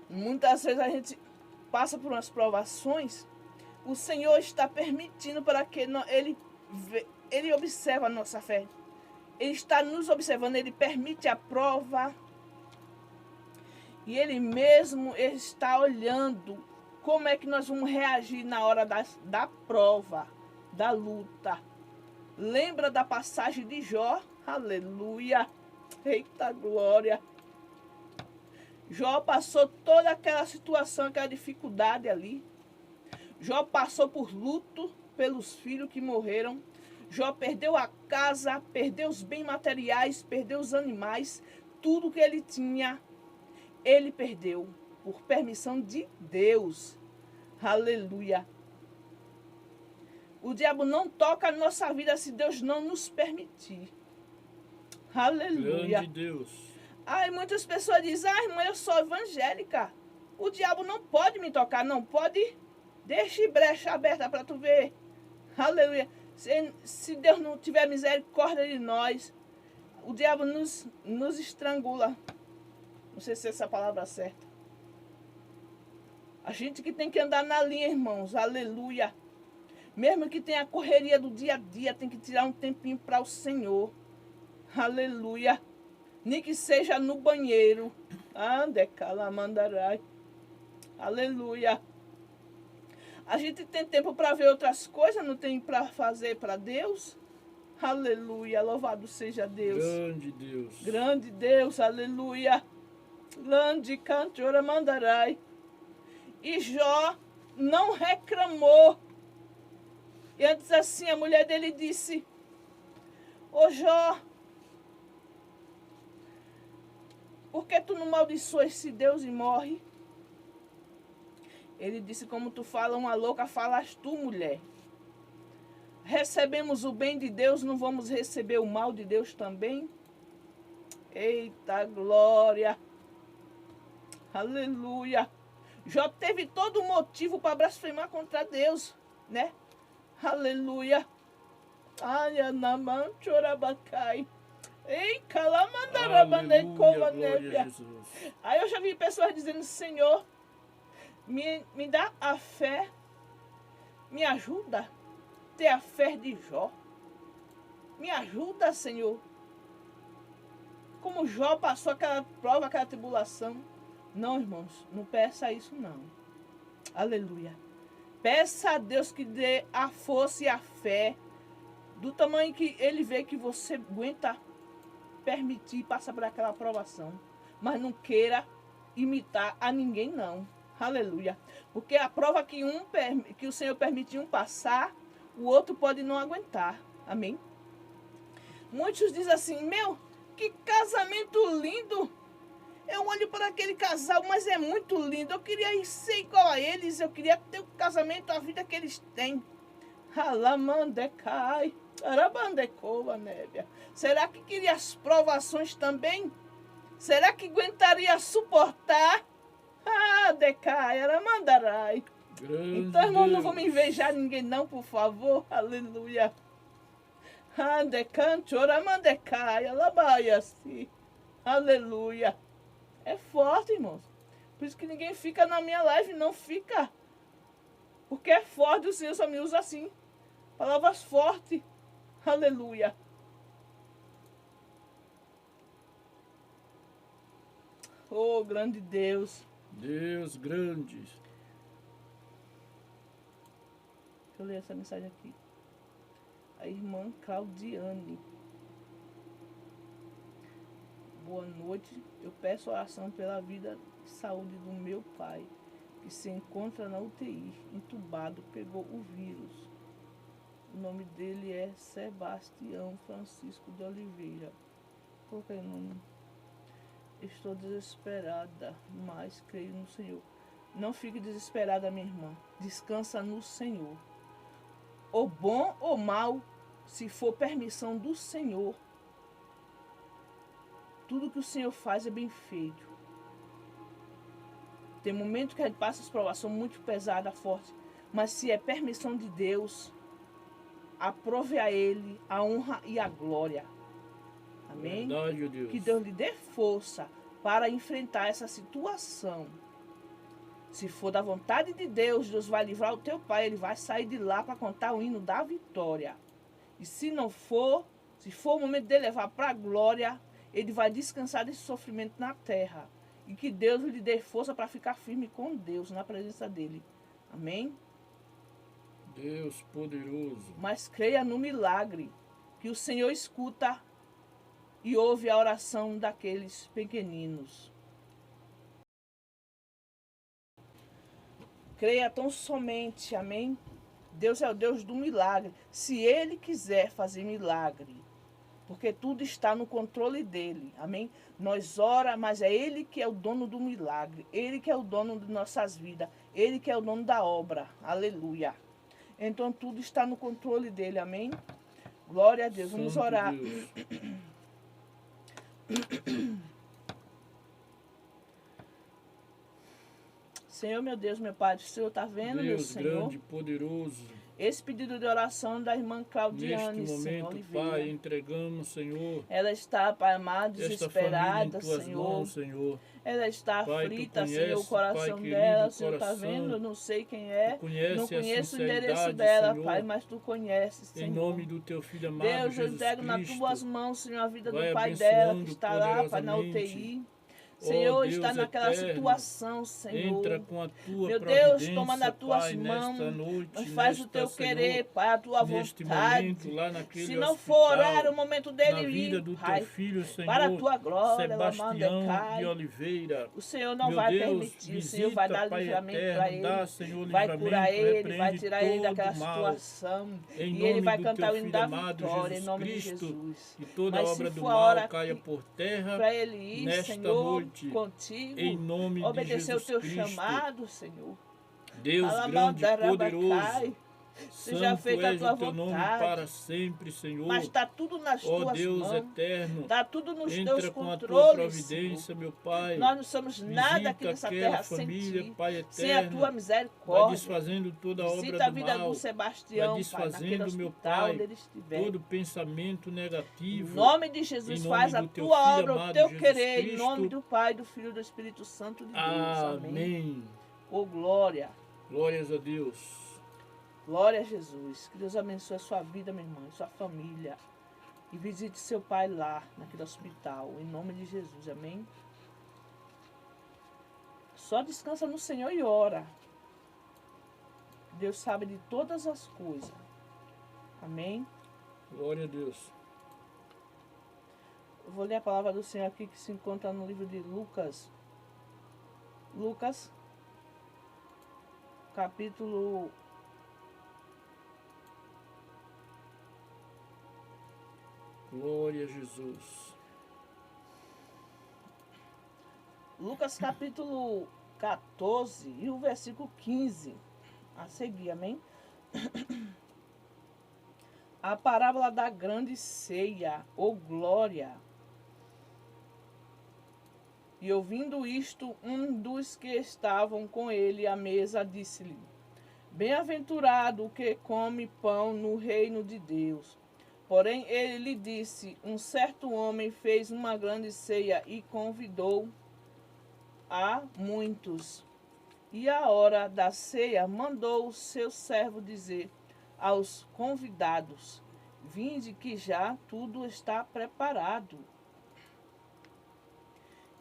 Muitas vezes a gente passa por umas provações. O Senhor está permitindo para que Ele observe a nossa fé. Ele está nos observando, Ele permite a prova. E Ele mesmo está olhando como é que nós vamos reagir na hora da prova, da luta. Lembra da passagem de Jó? Aleluia. Eita glória. Jó passou toda aquela situação, aquela dificuldade ali. Jó passou por luto pelos filhos que morreram. Jó perdeu a casa, perdeu os bens materiais, perdeu os animais. Tudo que ele tinha, ele perdeu por permissão de Deus. Aleluia. O diabo não toca a nossa vida se Deus não nos permitir. Aleluia. Grande Deus. Ai, muitas pessoas dizem, irmã, eu sou evangélica. O diabo não pode me tocar, não pode. Deixe brecha aberta para tu ver. Aleluia. Se Deus não tiver misericórdia de nós, o diabo nos estrangula. Não sei se essa palavra é certa. A gente que tem que andar na linha, irmãos. Aleluia. Mesmo que tenha a correria do dia a dia, tem que tirar um tempinho para o Senhor. Aleluia. Nem que seja no banheiro. Ande calamandarai. Aleluia. A gente tem tempo para ver outras coisas, não tem para fazer para Deus. Aleluia. Louvado seja Deus. Grande Deus. Grande Deus. Aleluia. Grande cantora mandarai. E Jó não reclamou. E antes assim a mulher dele disse: ô Jó, por que tu não maldiçoas esse Deus e morre? Ele disse: como tu fala uma louca, falas tu, mulher. Recebemos o bem de Deus, não vamos receber o mal de Deus também? Eita glória. Aleluia. Jó teve todo motivo para blasfemar contra Deus, né? Aleluia. Ai, anaman chorabacai. Ei, calamandarabandecova nebia. Aí eu já vi pessoas dizendo: Senhor, me dá a fé, me ajuda a ter a fé de Jó. Me ajuda, Senhor. Como Jó passou aquela prova, aquela tribulação. Não, irmãos, não peça isso não. Aleluia. Peça a Deus que dê a força e a fé do tamanho que Ele vê que você aguenta permitir passar por aquela aprovação. Mas não queira imitar a ninguém, não. Aleluia. Porque a prova que o Senhor permitiu um passar, o outro pode não aguentar. Amém? Muitos dizem assim, meu, que casamento lindo. Eu olho para aquele casal, mas é muito lindo. Eu queria ser igual a eles. Eu queria ter o casamento, a vida que eles têm. Alamandecai, arabandecoa, névia. Será que queria as provações também? Será que aguentaria suportar? Ah, decai, aramandarai. Então, irmão, não vamos invejar ninguém não, por favor. Aleluia. Ah, decante, oramandecai, alabaiasi. Aleluia. É forte, irmãos. Por isso que ninguém fica na minha live, não fica. Porque é forte, o Senhor só me usa assim. Palavras fortes. Aleluia. Oh, grande Deus. Deus grande. Deixa eu ler essa mensagem aqui. A irmã Claudiane. Boa noite. Eu peço oração pela vida e saúde do meu pai, que se encontra na UTI, entubado, pegou o vírus. O nome dele é Sebastião Francisco de Oliveira. Qual que é o nome? Estou desesperada, mas creio no Senhor. Não fique desesperada, minha irmã. Descansa no Senhor. Ou bom ou mal, se for permissão do Senhor, tudo que o Senhor faz é bem feito. Tem momentos que a gente passa as provações muito pesadas, fortes, mas se é permissão de Deus, aprove a Ele a honra e a glória. Amém? Verdade, Deus. Que Deus lhe dê força para enfrentar essa situação. Se for da vontade de Deus, Deus vai livrar o teu pai, ele vai sair de lá para contar o hino da vitória. E se não for, se for o momento de levar para a glória, ele vai descansar desse sofrimento na terra. E que Deus lhe dê força para ficar firme com Deus, na presença dele. Amém? Deus poderoso. Mas creia no milagre, que o Senhor escuta e ouve a oração daqueles pequeninos. Creia tão somente, amém? Deus é o Deus do milagre. Se Ele quiser fazer milagre, porque tudo está no controle dEle, amém? Nós ora, mas é Ele que é o dono do milagre. Ele que é o dono de nossas vidas. Ele que é o dono da obra. Aleluia. Então tudo está no controle dEle, amém? Glória a Deus. Vamos orar. Deus. Senhor, meu Deus, meu Pai, o Senhor está vendo, meu Deus Senhor? grande, poderoso. Esse pedido de oração da irmã Claudiane, Neste Senhor momento, Oliveira. Pai, entregamos, Senhor, Ela está, Pai amado, esta família em desesperada, tuas Senhor. mãos, Senhor. Ela está Pai, aflita, tu Senhor, o conheces, coração Pai dela. querido, O Senhor está coração. vendo, eu não sei quem é. Tu conheces Não a conheço o endereço sinceridade, dela, Senhor. Pai, mas tu conheces, Senhor. Em nome do teu Filho amado, Deus, eu Jesus entrego nas Cristo. tuas mãos, Senhor, a vida Vai do pai dela, que abençoando está lá, Pai, na poderosamente. UTI. Senhor, Deus está naquela eterno, situação, Senhor. Entra com a tua Meu Deus, providência, toma nas tuas Pai, mãos, nesta noite, mas faz o nesta, teu Senhor, querer, Pai, a tua neste vontade. momento, lá naquele Se não hospital, for horário, o momento dele na vida ir, do Pai, teu filho, Senhor, para a tua glória, Sebastião Lamandecai. de Oliveira. O Senhor não Meu vai Deus, permitir, o Senhor vai visita, dar Pai livramento eterno, para ele, dá, Senhor, vai livramento, curar ele, vai repreende tirar ele daquela todo mal. situação, Em e ele nome vai do cantar teu o hino Filho da amado, vitória, em Jesus nome de Cristo, Jesus. e toda Mas obra se do for a mal hora caia por terra, para ele ir, nesta Senhor, noite, contigo, em nome de obedecer o Jesus teu Cristo. chamado, Senhor. Deus grande e poderoso, Alabandarabai. Seja santo feita a és tua o teu nome vontade. para sempre, Senhor. Mas está tudo nas Ó tuas Deus mãos. eterno, Está tudo nos teus entra com a tua controles, providência, Senhor. meu Pai. Nós não somos nada aqui Visita nessa aquela terra sem família, ti, Pai sem a eterno. tua Vai misericórdia. desfazendo toda a obra Visita a do vida mal. do Sebastião, Vai Pai, naquele desfazendo, meu hospital Pai, onde ele estiver. todo pensamento Em negativo. nome de Jesus, Em nome faz a do teu tua Filho obra, o amado, teu Jesus querer, em Cristo. nome do Pai, do Filho e do Espírito Santo de Deus. Amém. Amém. Oh, glória. Glórias a Deus. Glória a Jesus. Que Deus abençoe a sua vida, meu irmão, sua família. E visite seu pai lá, naquele hospital, em nome de Jesus, amém? Só descansa no Senhor e ora. Deus sabe de todas as coisas. Amém? Glória a Deus. Eu vou ler a palavra do Senhor aqui que se encontra no livro de Lucas. Lucas, capítulo Glória a Jesus. Lucas capítulo 14 e o versículo 15 a seguir, amém? A parábola da grande ceia, ou glória. E ouvindo isto, um dos que estavam com ele à mesa disse-lhe: Bem-aventurado o que come pão no reino de Deus. Porém ele lhe disse: Um certo homem fez uma grande ceia e convidou a muitos. E à hora da ceia mandou o seu servo dizer aos convidados: Vinde que já tudo está preparado.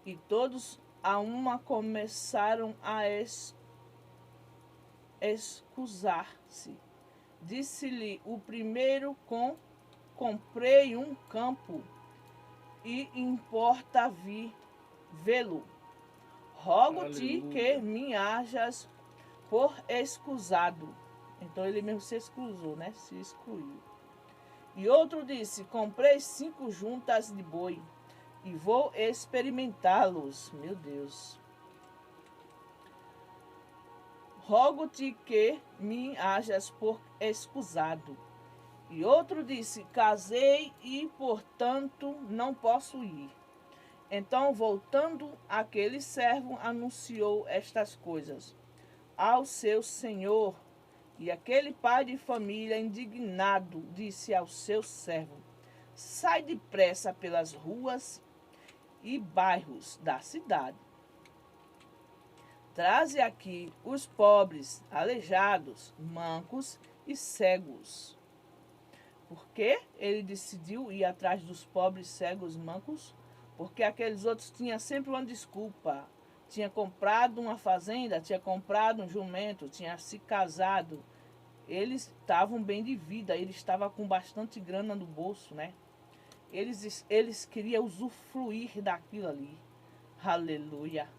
E todos a uma começaram a excusar-se. Disse-lhe o primeiro: Comprei um campo e importa vir vê-lo. Rogo-te que me hajas por excusado. Então ele mesmo se excusou, né? Se excluiu. E outro disse: Comprei 5 juntas de boi e vou experimentá-los. Meu Deus. Rogo-te que me hajas por excusado. E outro disse: Casei e, portanto, não posso ir. Então, voltando aquele servo, anunciou estas coisas ao seu senhor. E aquele pai de família, indignado, disse ao seu servo: Sai depressa pelas ruas e bairros da cidade. Traze aqui os pobres, aleijados, mancos e cegos. Por que ele decidiu ir atrás dos pobres, cegos, mancos? Porque aqueles outros tinham sempre uma desculpa. Tinha comprado uma fazenda, tinha comprado um jumento, tinha se casado. Eles estavam bem de vida, eles estavam com bastante grana no bolso, né? Eles queriam usufruir daquilo ali. Aleluia.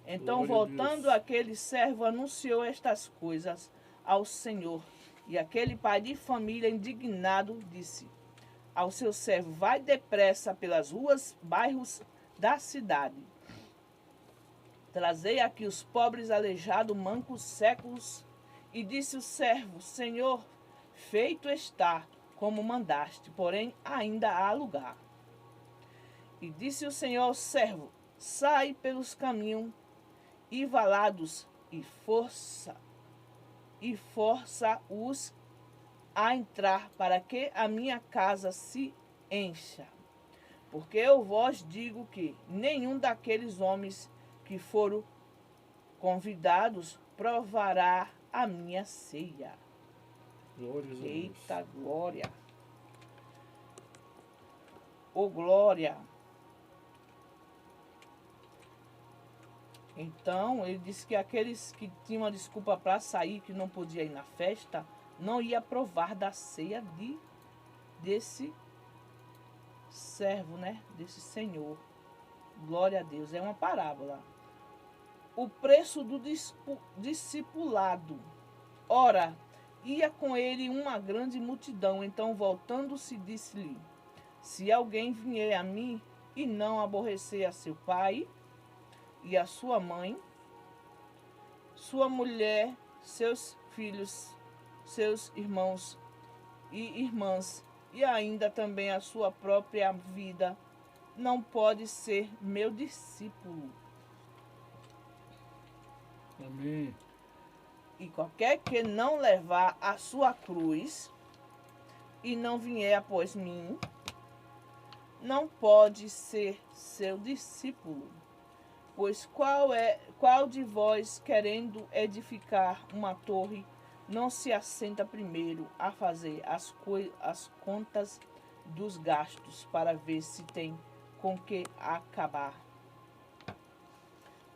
Então, voltando, aquele servo anunciou estas coisas ao Senhor. E aquele pai de família, indignado, disse ao seu servo: Vai depressa pelas ruas, bairros da cidade. Trazei aqui os pobres, aleijados, mancos, cegos. E disse o servo: Senhor, feito está como mandaste, porém ainda há lugar. E disse o Senhor ao servo: Sai pelos caminhos e valados e força-os a entrar, para que a minha casa se encha. Porque eu vos digo que nenhum daqueles homens que foram convidados provará a minha ceia. Glórias a Deus. Eita glória! Ô glória! Então, ele disse que aqueles que tinham uma desculpa para sair, que não podia ir na festa, não ia provar da ceia desse servo, né? Desse Senhor. Glória a Deus. É uma parábola. O preço do discipulado. Ora, ia com ele uma grande multidão. Então, voltando-se, disse-lhe: Se alguém vier a mim e não aborrecer a seu pai e a sua mãe, sua mulher, seus filhos, seus irmãos e irmãs, e ainda também a sua própria vida, não pode ser meu discípulo. Amém. E qualquer que não levar a sua cruz e não vier após mim, não pode ser seu discípulo. Pois qual de vós, querendo edificar uma torre, não se assenta primeiro a fazer as contas dos gastos para ver se tem com que acabar.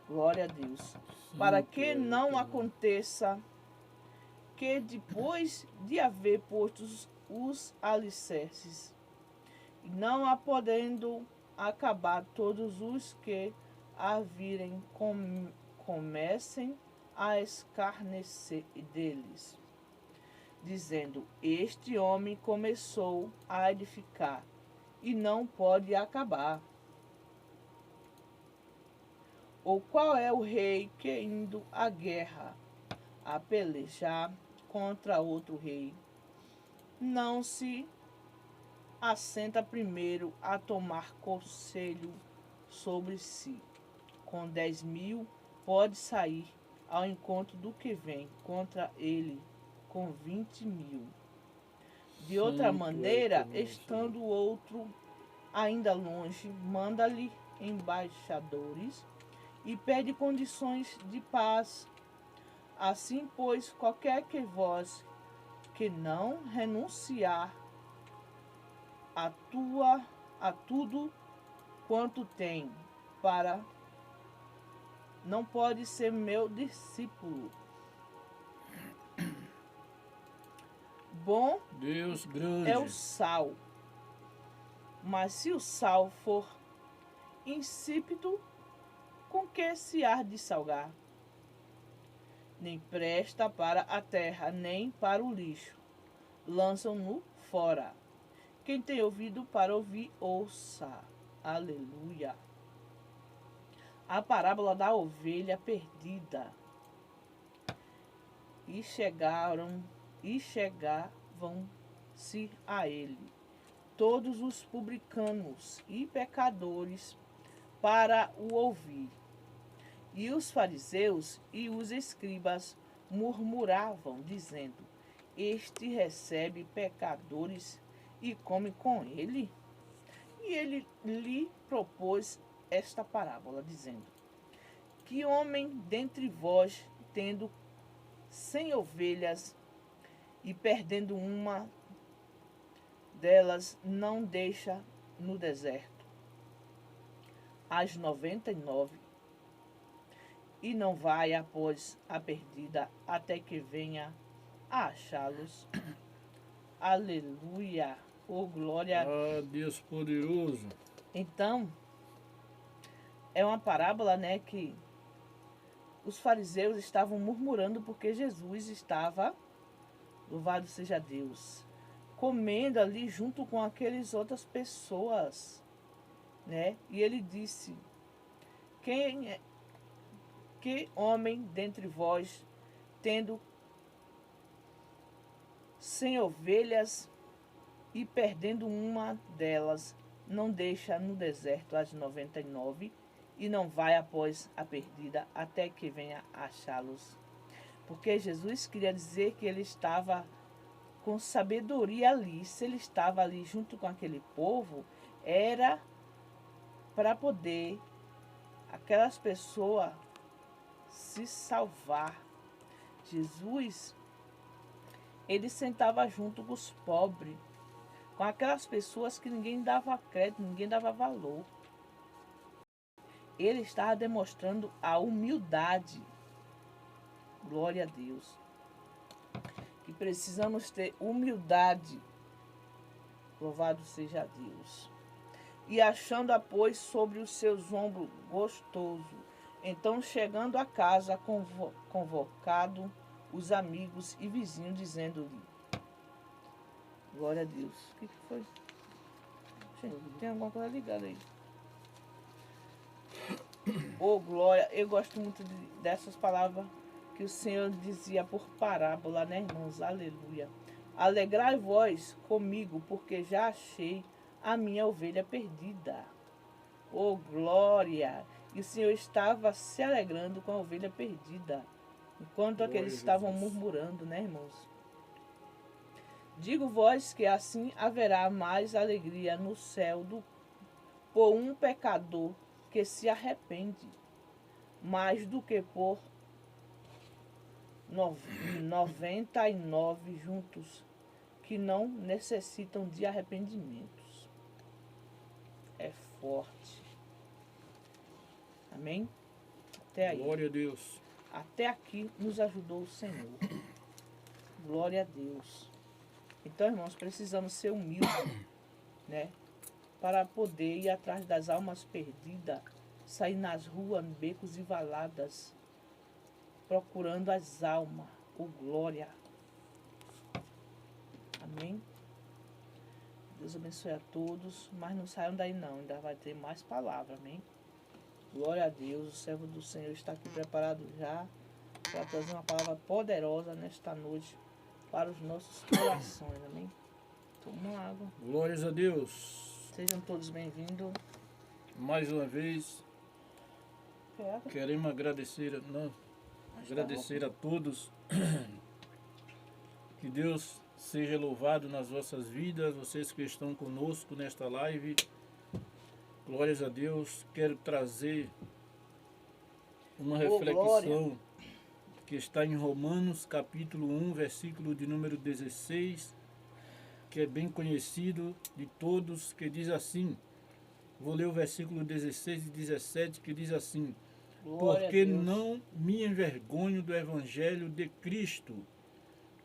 Glória a Deus. Para que não aconteça que depois de haver postos os alicerces, não a podendo acabar, todos os que a virem comecem a escarnecer deles, dizendo: este homem começou a edificar e não pode acabar. Ou qual é o rei que, indo à guerra a pelejar contra outro rei, não se assenta primeiro a tomar conselho sobre si? Com 10.000 pode sair ao encontro do que vem contra ele com 20.000. De outra maneira, estando o outro ainda longe, manda-lhe embaixadores e pede condições de paz. Assim, pois, qualquer que vós que não renunciar a tudo quanto tem, para não pode ser meu discípulo. Bom Deus grande é o sal, mas se o sal for insípido, com que se há de salgar? Nem presta para a terra, nem para o lixo. Lançam-no fora. Quem tem ouvido para ouvir, ouça. Aleluia. A parábola da ovelha perdida. E chegavam-se a ele todos os publicanos e pecadores para o ouvir. E os fariseus e os escribas murmuravam, dizendo: este recebe pecadores e come com ele. E ele lhe propôs esta parábola, dizendo: que homem dentre vós, tendo 100 ovelhas e perdendo uma delas, não deixa no deserto as 99 e não vai após a perdida até que venha a achá-los? Aleluia! Oh, glória a Deus poderoso. Então, é uma parábola, né, que os fariseus estavam murmurando porque Jesus estava, louvado seja Deus, comendo ali junto com aquelas outras pessoas, né? E ele disse: que homem dentre vós, tendo 100 ovelhas e perdendo uma delas, não deixa no deserto as 99 e não vai após a perdida até que venha achá-los? Porque Jesus queria dizer que ele estava com sabedoria ali. Se ele estava ali junto com aquele povo, era para poder aquelas pessoas se salvar. Jesus, ele sentava junto com os pobres, com aquelas pessoas que ninguém dava crédito, ninguém dava valor. Ele estava demonstrando a humildade. Glória a Deus. Que precisamos ter humildade. Louvado seja Deus. E achando apoio sobre os seus ombros gostoso. Então, chegando a casa, convocado os amigos e vizinhos, dizendo-lhe: glória a Deus. O que foi? Gente, tem alguma coisa ligada aí. Oh, glória. Eu gosto muito dessas palavras que o Senhor dizia por parábola, né, irmãos? Aleluia. Alegrai-vos comigo, porque já achei a minha ovelha perdida. Oh, glória. E o Senhor estava se alegrando com a ovelha perdida, enquanto aqueles estavam murmurando, né, irmãos? Digo-vos que assim haverá mais alegria no céu por um pecador que se arrepende, mais do que por 99 juntos que não necessitam de arrependimentos. forte. Amém? Até aí. Glória a Deus. Até aqui nos ajudou o Senhor. Glória a Deus. Então, irmãos, precisamos ser humildes, né? Para poder ir atrás das almas perdidas, sair nas ruas, becos e valadas, procurando as almas. Oh, glória. Amém? Deus abençoe a todos, mas não saiam daí não, ainda vai ter mais palavras, amém? Glória a Deus, o servo do Senhor está aqui preparado já para trazer uma palavra poderosa nesta noite para os nossos corações, amém? Toma uma água. Glórias a Deus. Sejam todos bem-vindos. Mais uma vez, queremos agradecer a todos. Que Deus seja louvado nas vossas vidas, vocês que estão conosco nesta live. Glórias a Deus. Quero trazer uma reflexão que está em Romanos capítulo 1, versículo de número 16, que é bem conhecido de todos, que diz assim. Vou ler o versículo 16 e 17, que diz assim: porque não me envergonho do evangelho de Cristo,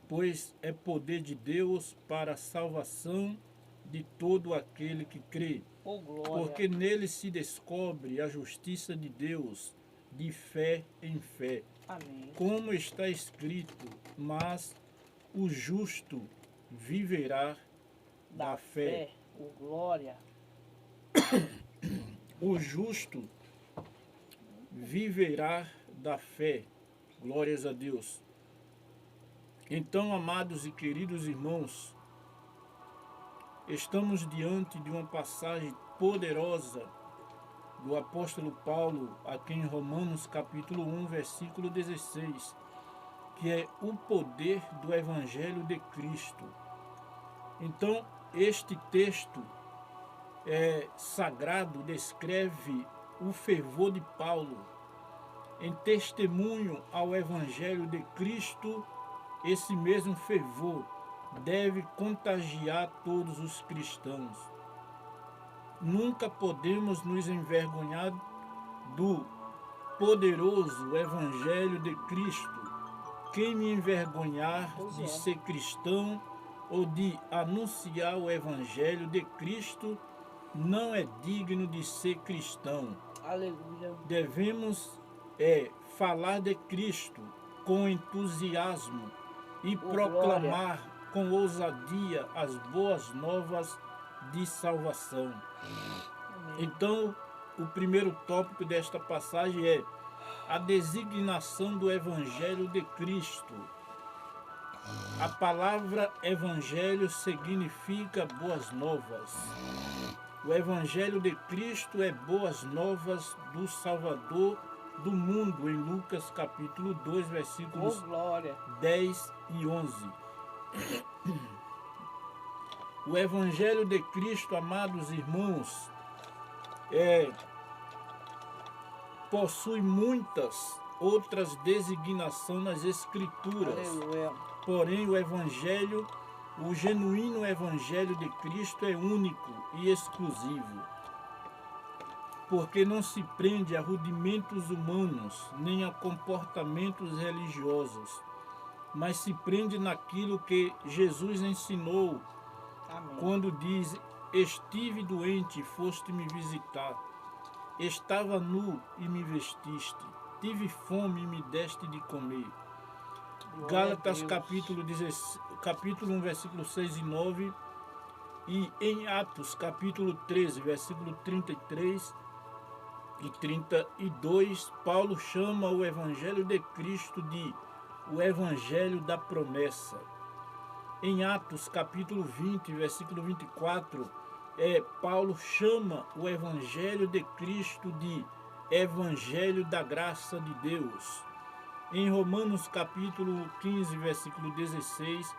pois é poder de Deus para a salvação de todo aquele que crê. Oh, porque nele se descobre a justiça de Deus, de fé em fé. Amém. Como está escrito, mas o justo viverá da fé. Oh, glória. O justo viverá da fé. Glórias a Deus. Então, amados e queridos irmãos, estamos diante de uma passagem poderosa do apóstolo Paulo, aqui em Romanos capítulo 1, versículo 16, que é o poder do Evangelho de Cristo. Então, este texto sagrado descreve o fervor de Paulo em testemunho ao Evangelho de Cristo. Esse mesmo fervor deve contagiar todos os cristãos. Nunca podemos nos envergonhar do poderoso Evangelho de Cristo. Quem me envergonhar de ser cristão ou de anunciar o Evangelho de Cristo não é digno de ser cristão. Aleluia. Devemos falar de Cristo com entusiasmo e proclamar com ousadia as boas novas de salvação. Amém. Então, o primeiro tópico desta passagem é a designação do Evangelho de Cristo. A palavra Evangelho significa boas novas. O Evangelho de Cristo é boas novas do Salvador do mundo, em Lucas capítulo 2, versículos 10 e 11. O Evangelho de Cristo, amados irmãos, possui muitas outras designações nas Escrituras. Aleluia. Porém, o genuíno Evangelho de Cristo é único e exclusivo, porque não se prende a rudimentos humanos, nem a comportamentos religiosos, mas se prende naquilo que Jesus ensinou. Amém. Quando diz: estive doente e foste me visitar, estava nu e me vestiste, tive fome e me deste de comer. Gálatas capítulo 1, versículo 6 e 9, e em Atos capítulo 13, versículo 33 e 32, Paulo chama o Evangelho de Cristo de o Evangelho da promessa. Em Atos capítulo 20, versículo 24, Paulo chama o Evangelho de Cristo de Evangelho da graça de Deus. Em Romanos capítulo 15, versículo 16,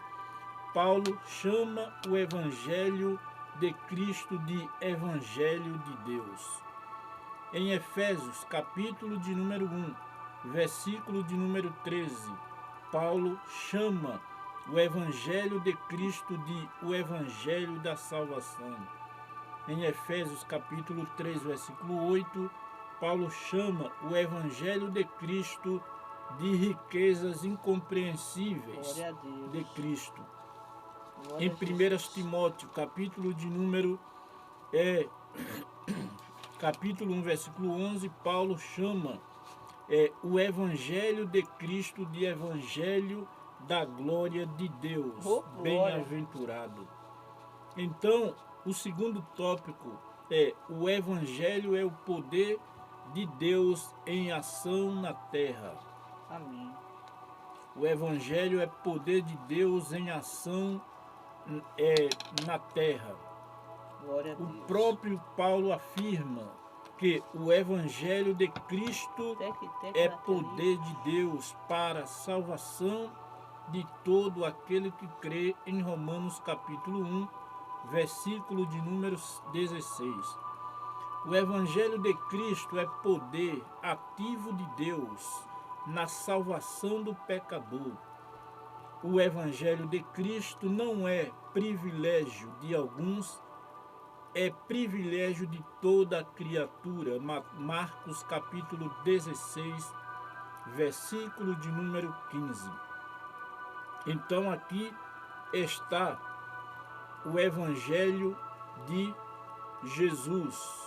Paulo chama o Evangelho de Cristo de Evangelho de Deus. Em Efésios capítulo de número 1, versículo de número 13, Paulo chama o Evangelho de Cristo de o Evangelho da salvação. Em Efésios capítulo 3, versículo 8, Paulo chama o Evangelho de Cristo de riquezas incompreensíveis Glória a Deus. de Cristo. Glória Em a 1 Jesus. Timóteo, capítulo 1, versículo 11, Paulo chama o Evangelho de Cristo de Evangelho da glória de Deus, Oh, glória. bem-aventurado. Então, o segundo tópico é: o Evangelho é o poder de Deus em ação na terra. Amém. O Evangelho é poder de Deus em ação na terra. Glória a O Deus. próprio Paulo afirma que o Evangelho de Cristo é poder de Deus para a salvação de todo aquele que crê, em Romanos capítulo 1, versículo de número 16. O Evangelho de Cristo é poder ativo de Deus na salvação do pecador. O Evangelho de Cristo não é privilégio de alguns, é privilégio de toda a criatura. Marcos capítulo 16, versículo de número 15. Então aqui está o Evangelho de Jesus.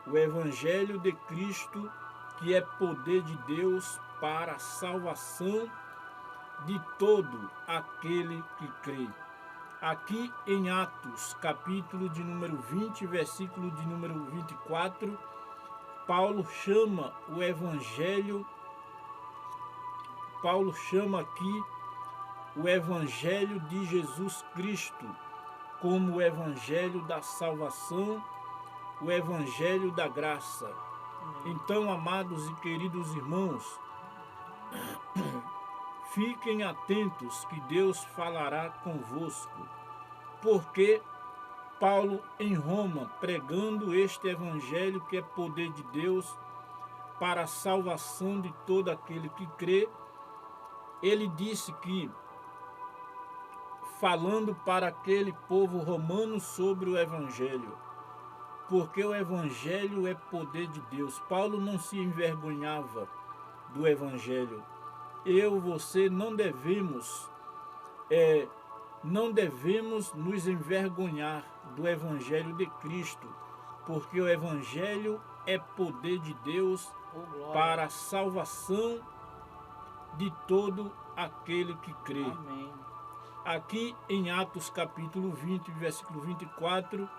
O Evangelho de Cristo, que é poder de Deus para a salvação de todo aquele que crê. Aqui em Atos, capítulo de número 20, versículo de número 24, Paulo chama o Evangelho, Paulo chama aqui o Evangelho de Jesus Cristo como o Evangelho da salvação, o Evangelho da graça. Então, amados e queridos irmãos, fiquem atentos que Deus falará convosco, porque Paulo em Roma, pregando este Evangelho que é poder de Deus para a salvação de todo aquele que crê, ele disse que, falando para aquele povo romano sobre o Evangelho, porque o Evangelho é poder de Deus. Paulo não se envergonhava do Evangelho. Você não devemos nos envergonhar do Evangelho de Cristo, porque o Evangelho é poder de Deus para a salvação de todo aquele que crê. Amém. Aqui em Atos capítulo 20, versículo 24,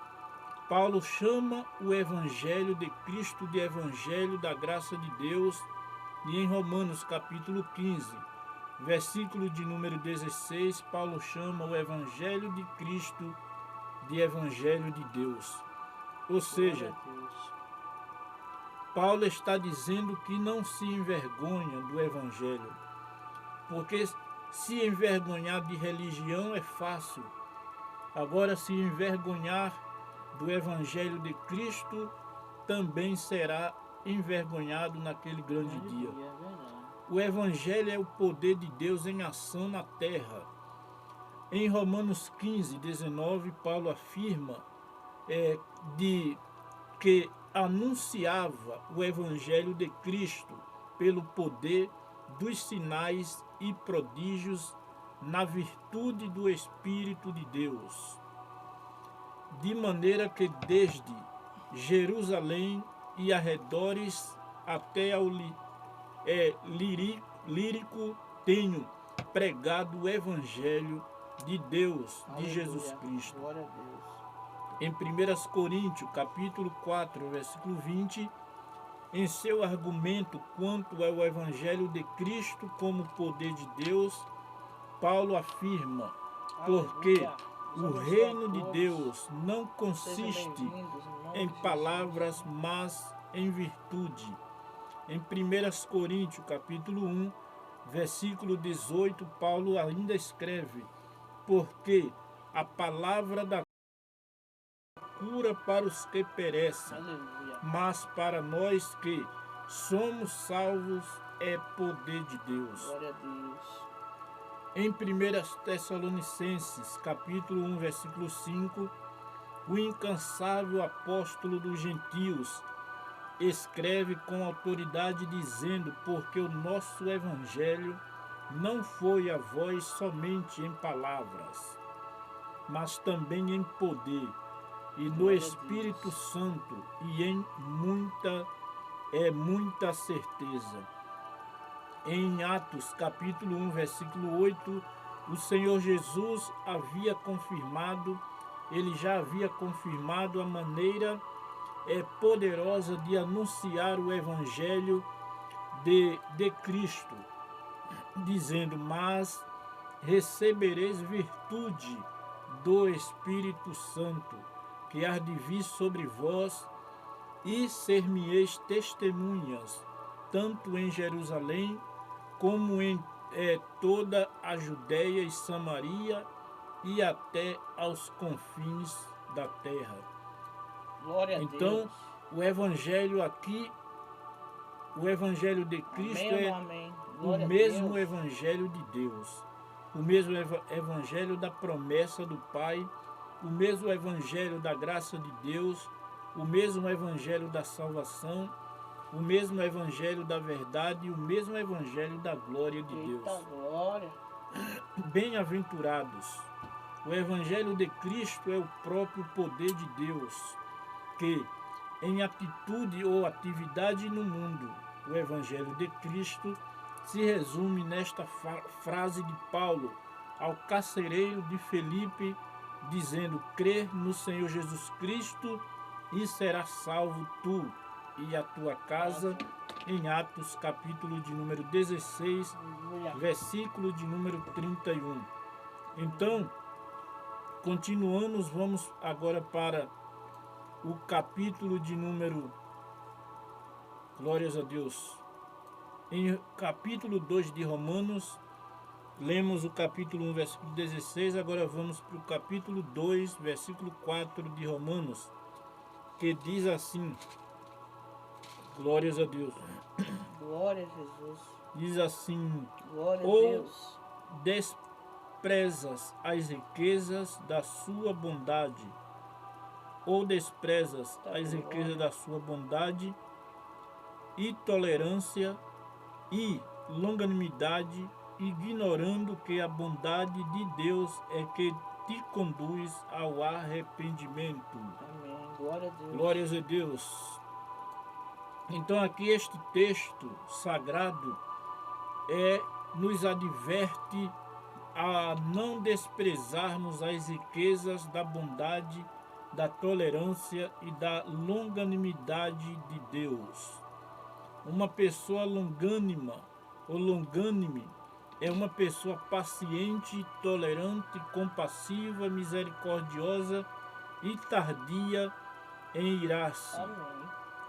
Paulo chama o Evangelho de Cristo de Evangelho da graça de Deus, e em Romanos capítulo 15, versículo de número 16, Paulo chama o Evangelho de Cristo de Evangelho de Deus. Ou seja, Paulo está dizendo que não se envergonha do Evangelho, porque se envergonhar de religião é fácil. Agora, se envergonhar do Evangelho de Cristo, também será envergonhado naquele grande dia. O Evangelho é o poder de Deus em ação na terra. Em Romanos 15, 19, Paulo afirma que anunciava o Evangelho de Cristo pelo poder dos sinais e prodígios na virtude do Espírito de Deus. De maneira que desde Jerusalém e arredores até ao Lírico tenho pregado o Evangelho de Deus, de Jesus Cristo. Glória a Deus. Em 1 Coríntios, capítulo 4, versículo 20, em seu argumento quanto ao Evangelho de Cristo como poder de Deus, Paulo afirma, porque o reino de Deus não consiste em palavras, mas em virtude. Em 1 Coríntios, capítulo 1, versículo 18, Paulo ainda escreve, porque a palavra da cura para os que perecem, mas para nós que somos salvos é poder de Deus. Glória a Deus. Em 1 Tessalonicenses, capítulo 1, versículo 5, o incansável apóstolo dos gentios, escreve com autoridade dizendo, porque o nosso evangelho não foi a vós somente em palavras, mas também em poder e no Espírito Santo e em muita certeza. Em Atos capítulo 1, versículo 8, o Senhor Jesus ele já havia confirmado a maneira poderosa de anunciar o Evangelho de Cristo, dizendo, mas recebereis virtude do Espírito Santo, que há de vir sobre vós, e ser-me-eis testemunhas, tanto em Jerusalém, como em toda a Judéia e Samaria, e até aos confins da terra. Glória a então, Deus. O Evangelho aqui, o Evangelho de Cristo Amém. O mesmo Evangelho de Deus, o mesmo Evangelho da promessa do Pai, o mesmo Evangelho da graça de Deus, o mesmo Evangelho da salvação, o mesmo Evangelho da verdade e o mesmo Evangelho da glória de Deus. Glória. Bem-aventurados! O Evangelho de Cristo é o próprio poder de Deus, que, em atitude ou atividade no mundo, o Evangelho de Cristo se resume nesta frase de Paulo ao carcereiro de Filipe, dizendo, crer no Senhor Jesus Cristo e serás salvo tu e a tua casa, em Atos capítulo de número 16, versículo de número 31. Então, continuamos, vamos agora para o capítulo de número, glórias a Deus, em capítulo 2 de Romanos, lemos o capítulo 1, versículo 16, agora vamos para o capítulo 2, versículo 4 de Romanos, que diz assim, glórias a Deus. Glória a Jesus. Diz assim, glória a Deus. Desprezas as riquezas da sua bondade, ou desprezas as riquezas da sua bondade e tolerância e longanimidade, ignorando que a bondade de Deus é que te conduz ao arrependimento. Amém. Glória a Deus. Glórias a Deus. Então aqui este texto sagrado nos adverte a não desprezarmos as riquezas da bondade, da tolerância e da longanimidade de Deus. Uma pessoa longânima ou longânime é uma pessoa paciente, tolerante, compassiva, misericordiosa e tardia em irar-se.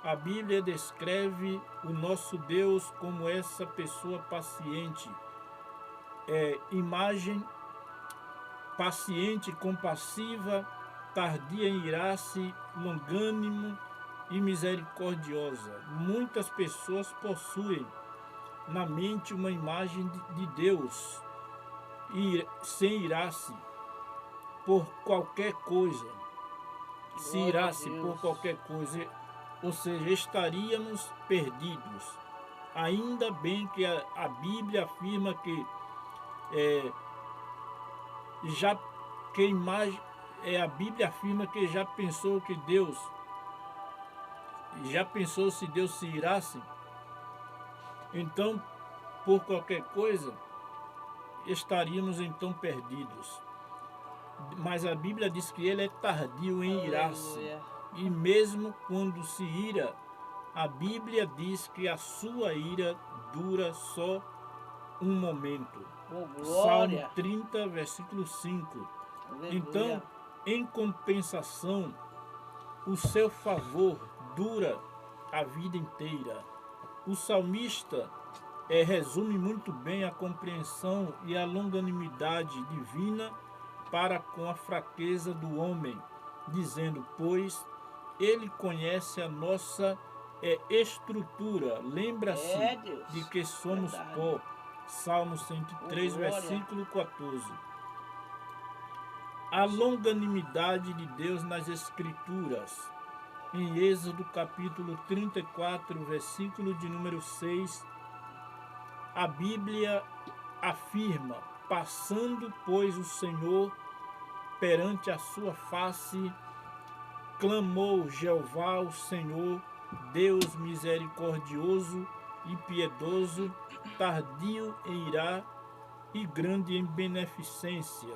A Bíblia descreve o nosso Deus como essa pessoa paciente, imagem paciente, compassiva, tardia em irar-se, longânimo e misericordiosa. Muitas pessoas possuem na mente uma imagem de Deus e sem irar-se por qualquer coisa, se irasse por qualquer coisa, ou seja, estaríamos perdidos. Ainda bem que a Bíblia afirma que a Bíblia afirma que já pensou que Deus, já pensou se Deus se irasse? Então, por qualquer coisa, estaríamos então perdidos. Mas a Bíblia diz que ele é tardio em irar-se. E mesmo quando se ira, a Bíblia diz que a sua ira dura só um momento. Salmo 30, versículo 5. Aleluia. Então, em compensação, o seu favor dura a vida inteira. O salmista resume muito bem a compreensão e a longanimidade divina para com a fraqueza do homem, dizendo, pois ele conhece a nossa estrutura, lembra-se de que somos pó. Salmo 103, versículo 14. A longanimidade de Deus nas Escrituras. Em Êxodo capítulo 34, versículo de número 6, a Bíblia afirma: passando, pois, o Senhor perante a sua face, clamou Jeová o Senhor, Deus misericordioso e piedoso, tardio em irá e grande em beneficência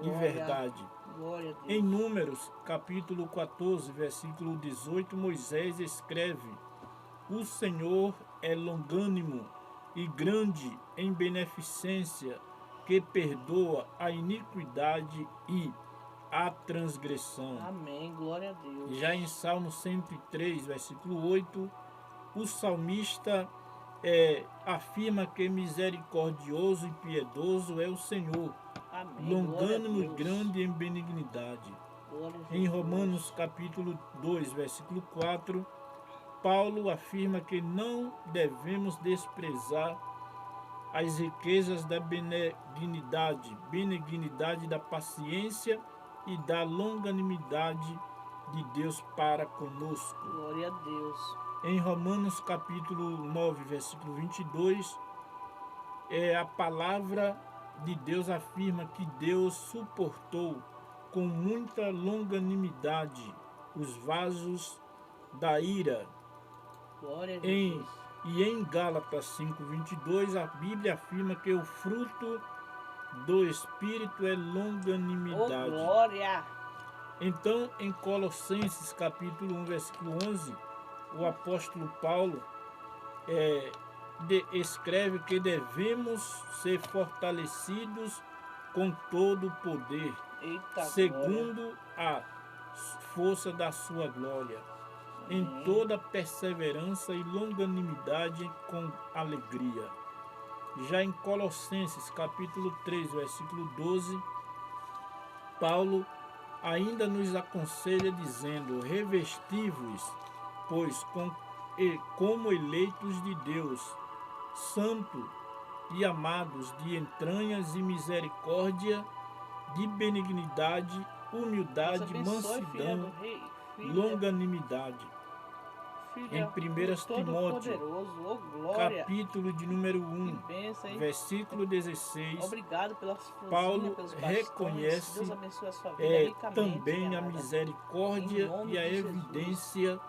e verdade. Glória a Deus. Em Números, capítulo 14, versículo 18, Moisés escreve: o Senhor é longânimo e grande em beneficência, que perdoa a iniquidade e a transgressão. Amém. Glória a Deus. Já em Salmo 103, versículo 8, o salmista afirma que misericordioso e piedoso é o Senhor, Amém. longânimo e Glória a Deus. grande em benignidade. Glória a Em Jesus. Romanos capítulo 2, versículo 4, Paulo afirma que não devemos desprezar as riquezas da benignidade da paciência e da longanimidade de Deus para conosco. Glória a Deus. Em Romanos capítulo 9, versículo 22, a palavra de Deus afirma que Deus suportou com muita longanimidade os vasos da ira. Glória a Jesus. E em Gálatas 5:22, a Bíblia afirma que o fruto do Espírito é Oh, longanimidade. glória. Então, em Colossenses capítulo 1, versículo 11, o apóstolo Paulo escreve que devemos ser fortalecidos com todo o poder, Eita, glória. segundo a força da sua glória, em Amém. toda perseverança e longanimidade com alegria. Já em Colossenses capítulo 3, versículo 12, Paulo ainda nos aconselha dizendo: revesti-vos, pois como eleitos de Deus, santo e amados, de entranhas e misericórdia, de benignidade, humildade, Deus abençoe, filha mansidão, do rei, filha, longanimidade. filha Em do 1 Timóteo, Todo-Poderoso. Oh, glória. capítulo de número 1, Que bênção, hein? versículo 16, Obrigado pelas florzinhas, Paulo pelos bastões. reconhece Deus abençoe a sua vida ricamente, também minha a amada. misericórdia Em nome e a de Jesus. evidência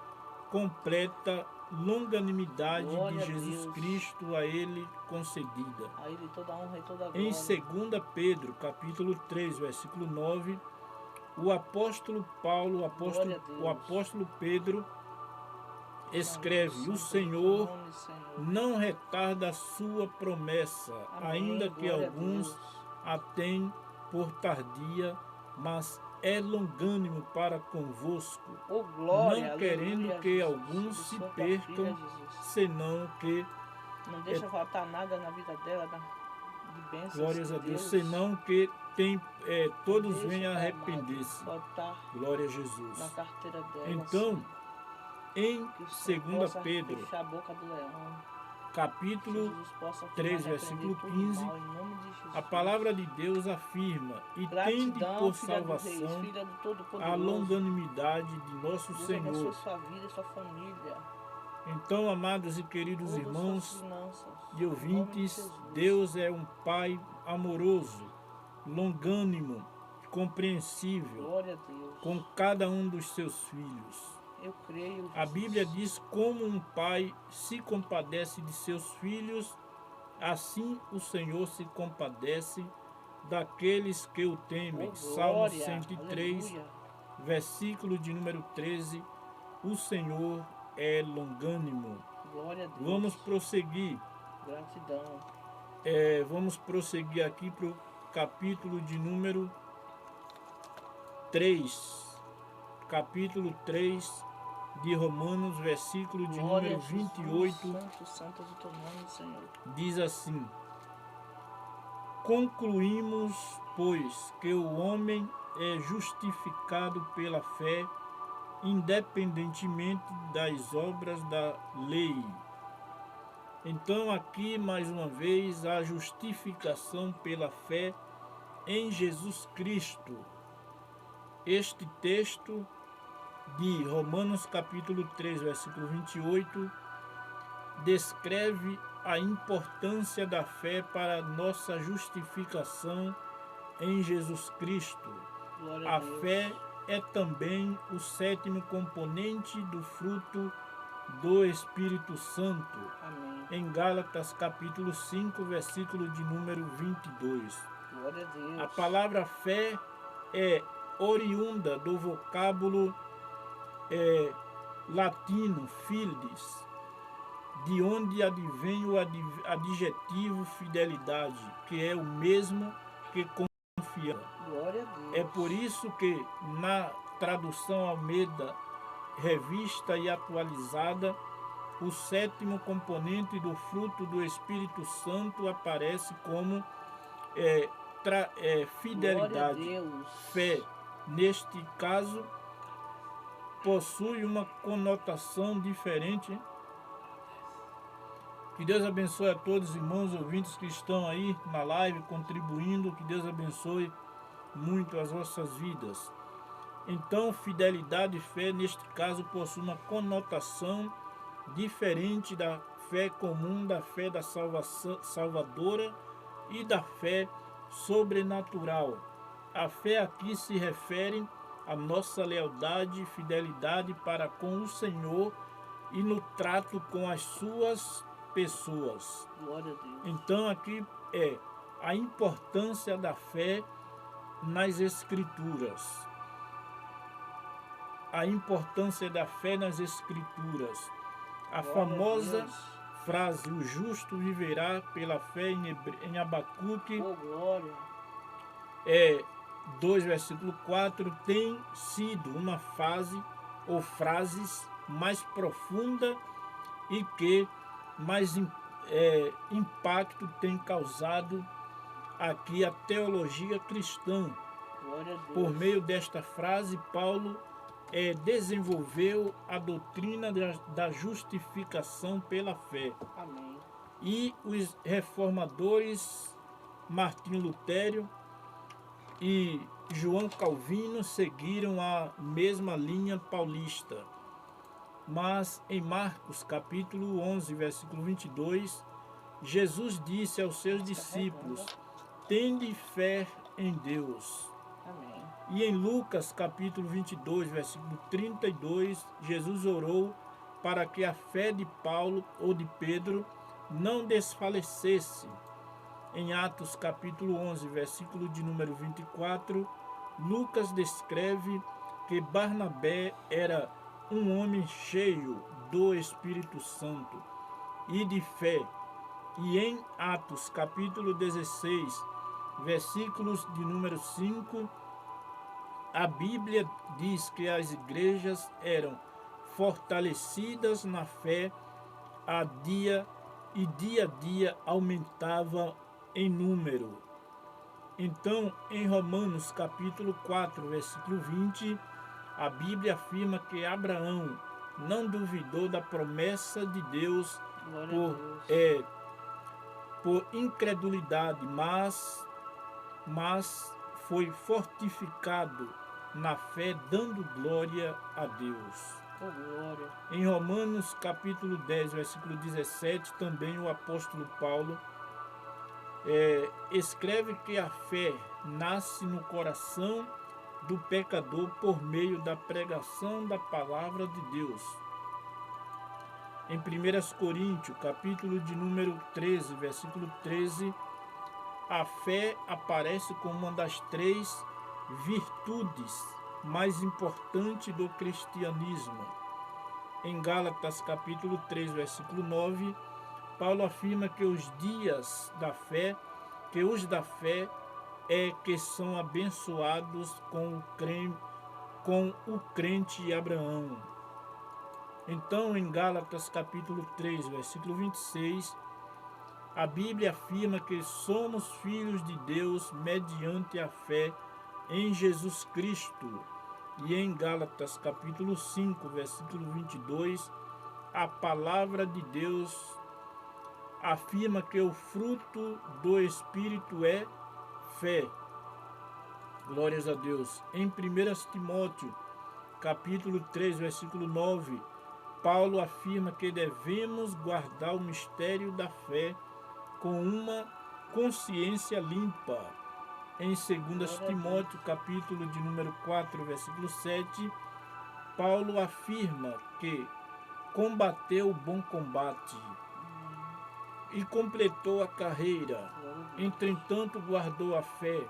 completa longanimidade Glória a de Jesus Deus. Cristo a ele concedida. A Ele toda a honra e toda a Em glória. 2 Pedro, capítulo 3, versículo 9, o apóstolo Paulo, Glória a Deus. o apóstolo Pedro escreve: Santo, o santo Senhor é teu nome, Senhor. não retarda a sua promessa, Amém. ainda que Glória a alguns Deus. a têm por tardia, mas é longânimo para convosco, Oh, glória. não querendo aleluia, que Jesus. alguns se Abençoa tua percam, filha, Jesus. senão que, Não deixa faltar nada na vida dela, de bênçãos glórias de a Deus, Deus. senão que todos Deixa, venham a Pai amado, arrepender-se. faltar Glória a na Jesus. carteira dela. Então, Senhor. em Que o Senhor 2 possa Pedro, fechar a boca do leão. Que capítulo Jesus possa 3, repreender versículo todo 15, mal, em nome de Jesus. a palavra de Deus afirma: e tende Gratidão, por filha do Rei, salvação filha do a Todo-Poderoso. longanimidade de nosso Deus abençoe Senhor. sua vida e sua família. Então, amados e queridos Todas irmãos suas finanças. e Em nome de ouvintes, Jesus. Deus é um Pai amoroso, longânimo, compreensível Glória a Deus. com cada um dos seus filhos. Eu creio. A Jesus. Bíblia diz como um pai se compadece de seus filhos, assim o Senhor se compadece daqueles que o temem. Oh, Salmo glória, 103, aleluia. versículo de número 13. O Senhor é longânimo. Glória a Deus. Vamos prosseguir. Gratidão. Vamos prosseguir aqui para o capítulo de número 3. Capítulo 3 de Romanos, versículo de Glória número a Jesus. 28, Santo, santo é o teu nome, Senhor. diz assim: concluímos, pois, que o homem é justificado pela fé, independentemente das obras da lei. Então, aqui mais uma vez, a justificação pela fé em Jesus Cristo. este texto de Romanos capítulo 3, versículo 28, descreve a importância da fé para nossa justificação em Jesus Cristo. Glória A Deus. fé é também o 7º componente do fruto do Espírito Santo, Amém. em Gálatas capítulo 5, versículo de número 22. Glória a Deus. A palavra fé é oriunda do vocábulo latino fides, de onde advém o adjetivo fidelidade, que é o mesmo que confiança. Glória a Deus. É por isso que na tradução Almeida, revista e atualizada, o 7º componente do fruto do Espírito Santo aparece como fidelidade. Glória a Deus. Fé, neste caso, possui uma conotação diferente. Que Deus abençoe a todos os irmãos ouvintes que estão aí na live contribuindo. Que Deus abençoe muito as vossas vidas. Então, fidelidade e fé, neste caso, possui uma conotação diferente da fé comum, da fé da salvação, salvadora e da fé sobrenatural. A fé aqui se refere à nossa lealdade e fidelidade para com o Senhor e no trato com as suas pessoas. Glória a Deus. Então aqui é a importância da fé nas Escrituras. A importância da fé nas Escrituras. A Glória famosa Deus. frase, o justo viverá pela fé em Abacuque Oh, glória. 2, versículo 4, tem sido uma fase ou frases mais profunda e que mais impacto tem causado aqui a teologia cristã. Glória a Deus. Por meio desta frase, Paulo desenvolveu a doutrina da justificação pela fé. Amém. E os reformadores Martinho Lutero e João Calvino seguiram a mesma linha paulista. Mas em Marcos capítulo 11, versículo 22, Jesus disse aos seus discípulos: tende fé em Deus. Amém. E em Lucas capítulo 22, versículo 32, Jesus orou para que a fé de Paulo ou de Pedro não desfalecesse. Em Atos capítulo 11, versículo de número 24, Lucas descreve que Barnabé era um homem cheio do Espírito Santo e de fé. E em Atos capítulo 16, versículos de número 5, a Bíblia diz que as igrejas eram fortalecidas na fé dia a dia aumentava em número. Então, em Romanos capítulo 4, versículo 20, a Bíblia afirma que Abraão não duvidou da promessa de Deus Glória a Deus. por incredulidade, mas foi fortificado na fé, dando glória a Deus. Oh, glória. Em Romanos capítulo 10, versículo 17, também o apóstolo Paulo escreve que a fé nasce no coração do pecador por meio da pregação da palavra de Deus. Em 1 Coríntios, capítulo de número 13, versículo 13, a fé aparece como uma das 3 virtudes mais importantes do cristianismo. Em Gálatas, capítulo 3, versículo 9, Paulo afirma que os da fé que são abençoados com o crente Abraão. Então, em Gálatas capítulo 3, versículo 26, a Bíblia afirma que somos filhos de Deus mediante a fé em Jesus Cristo. E em Gálatas capítulo 5, versículo 22, a palavra de Deus afirma que o fruto do Espírito é fé. Glórias a Deus. Em 1 Timóteo, capítulo 3, versículo 9, Paulo afirma que devemos guardar o mistério da fé com uma consciência limpa. Em 2 Timóteo, capítulo de número 4, versículo 7, Paulo afirma que combateu o bom combate e completou a carreira. Entretanto, guardou a fé.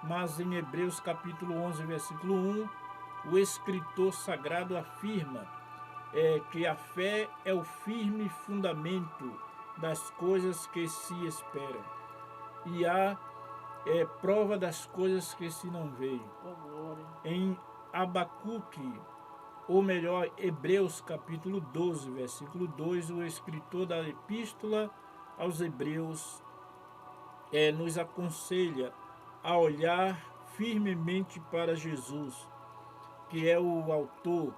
Mas em Hebreus capítulo 11, versículo 1, o escritor sagrado afirma que a fé é o firme fundamento das coisas que se esperam e a prova das coisas que se não veem. Em Abacuque, ou melhor, Hebreus capítulo 12, versículo 2, o escritor da epístola aos Hebreus nos aconselha a olhar firmemente para Jesus, que é o autor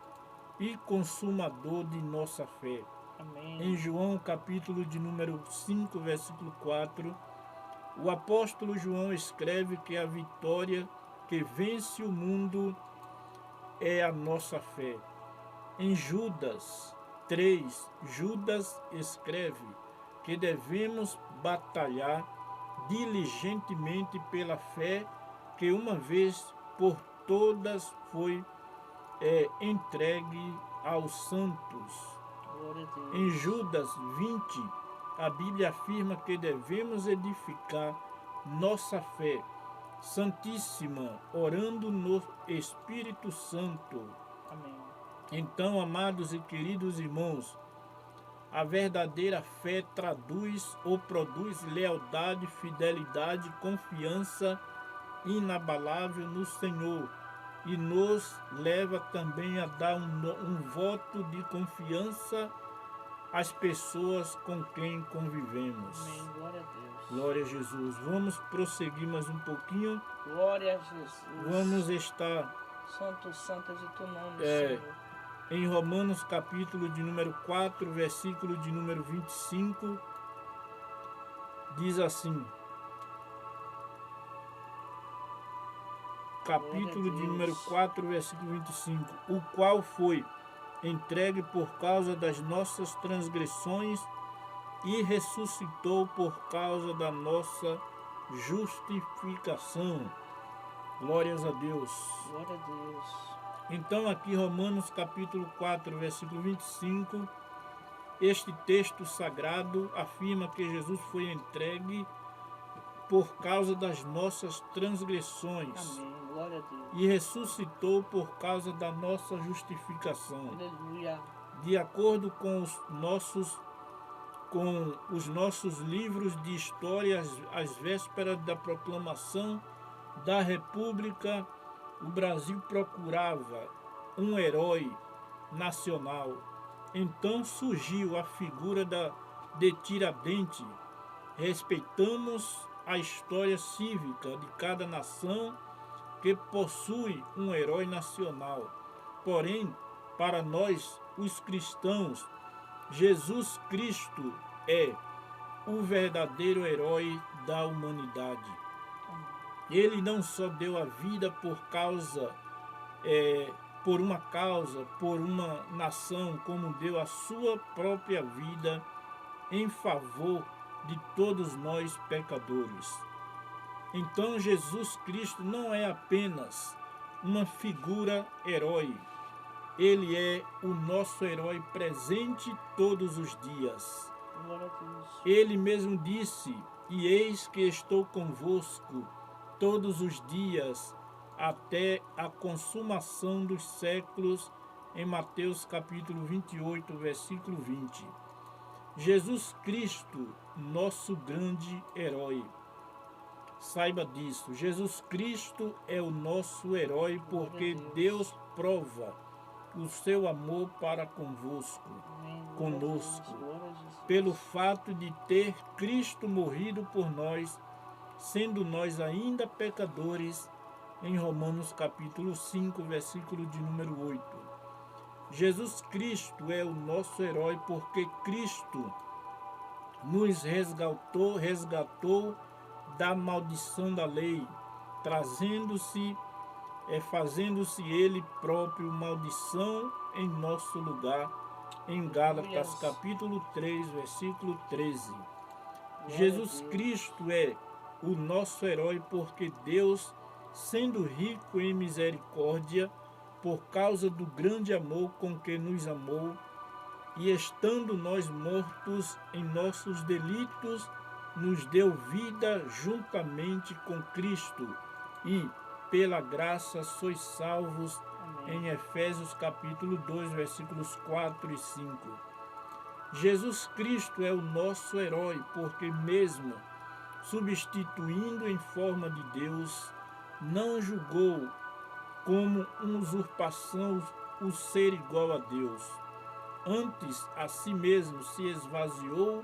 e consumador de nossa fé. Amém. Em João capítulo de número 5, versículo 4, o apóstolo João escreve que a vitória que vence o mundo é a nossa fé. Em Judas 3, Judas escreve que devemos batalhar diligentemente pela fé que uma vez por todas foi entregue aos santos. Em Judas 20, a Bíblia afirma que devemos edificar nossa fé santíssima, orando no Espírito Santo. Amém. Então, amados e queridos irmãos, a verdadeira fé traduz ou produz lealdade, fidelidade, confiança inabalável no Senhor e nos leva também a dar um voto de confiança às pessoas com quem convivemos. Amém. Glória a Deus. Glória a Jesus. Vamos prosseguir mais um pouquinho. Glória a Jesus. Vamos estar Santo, santo é de teu nome, Senhor. em Romanos capítulo de número 4, versículo de número 25, diz assim, capítulo de número 4, versículo 25, o qual foi entregue por causa das nossas transgressões e ressuscitou por causa da nossa justificação. Glórias a Deus. Glória a Deus. Então aqui Romanos capítulo 4, versículo 25, este texto sagrado afirma que Jesus foi entregue por causa das nossas transgressões. Amém. Glória a Deus. E ressuscitou por causa da nossa justificação. Aleluia. De acordo com os nossos livros de história, às vésperas da proclamação da República, o Brasil procurava um herói nacional. Então surgiu a figura de Tiradentes. Respeitamos a história cívica de cada nação que possui um herói nacional. Porém, para nós, os cristãos, Jesus Cristo é o verdadeiro herói da humanidade. Ele não só deu a vida por uma nação, como deu a sua própria vida em favor de todos nós pecadores. Então Jesus Cristo não é apenas uma figura herói, ele é o nosso herói presente todos os dias. Glória a Deus. Ele mesmo disse, e eis que estou convosco todos os dias, até a consumação dos séculos, em Mateus capítulo 28, versículo 20. Jesus Cristo, nosso grande herói. Saiba disso, Jesus Cristo é o nosso herói porque Deus prova o seu amor para convosco, conosco, pelo fato de ter Cristo morrido por nós, sendo nós ainda pecadores, em Romanos capítulo 5, versículo de número 8. Jesus Cristo é o nosso herói porque Cristo nos resgatou da maldição da lei, fazendo-se ele próprio maldição em nosso lugar, em Gálatas capítulo 3, versículo 13. Jesus Cristo é o nosso herói porque Deus, sendo rico em misericórdia, por causa do grande amor com que nos amou, e estando nós mortos em nossos delitos, nos deu vida juntamente com Cristo, e pela graça sois salvos. Amém. Em Efésios capítulo 2, versículos 4 e 5. Jesus Cristo é o nosso herói, porque mesmo substituindo em forma de Deus, não julgou como uma usurpação o ser igual a Deus. Antes, a si mesmo se esvaziou,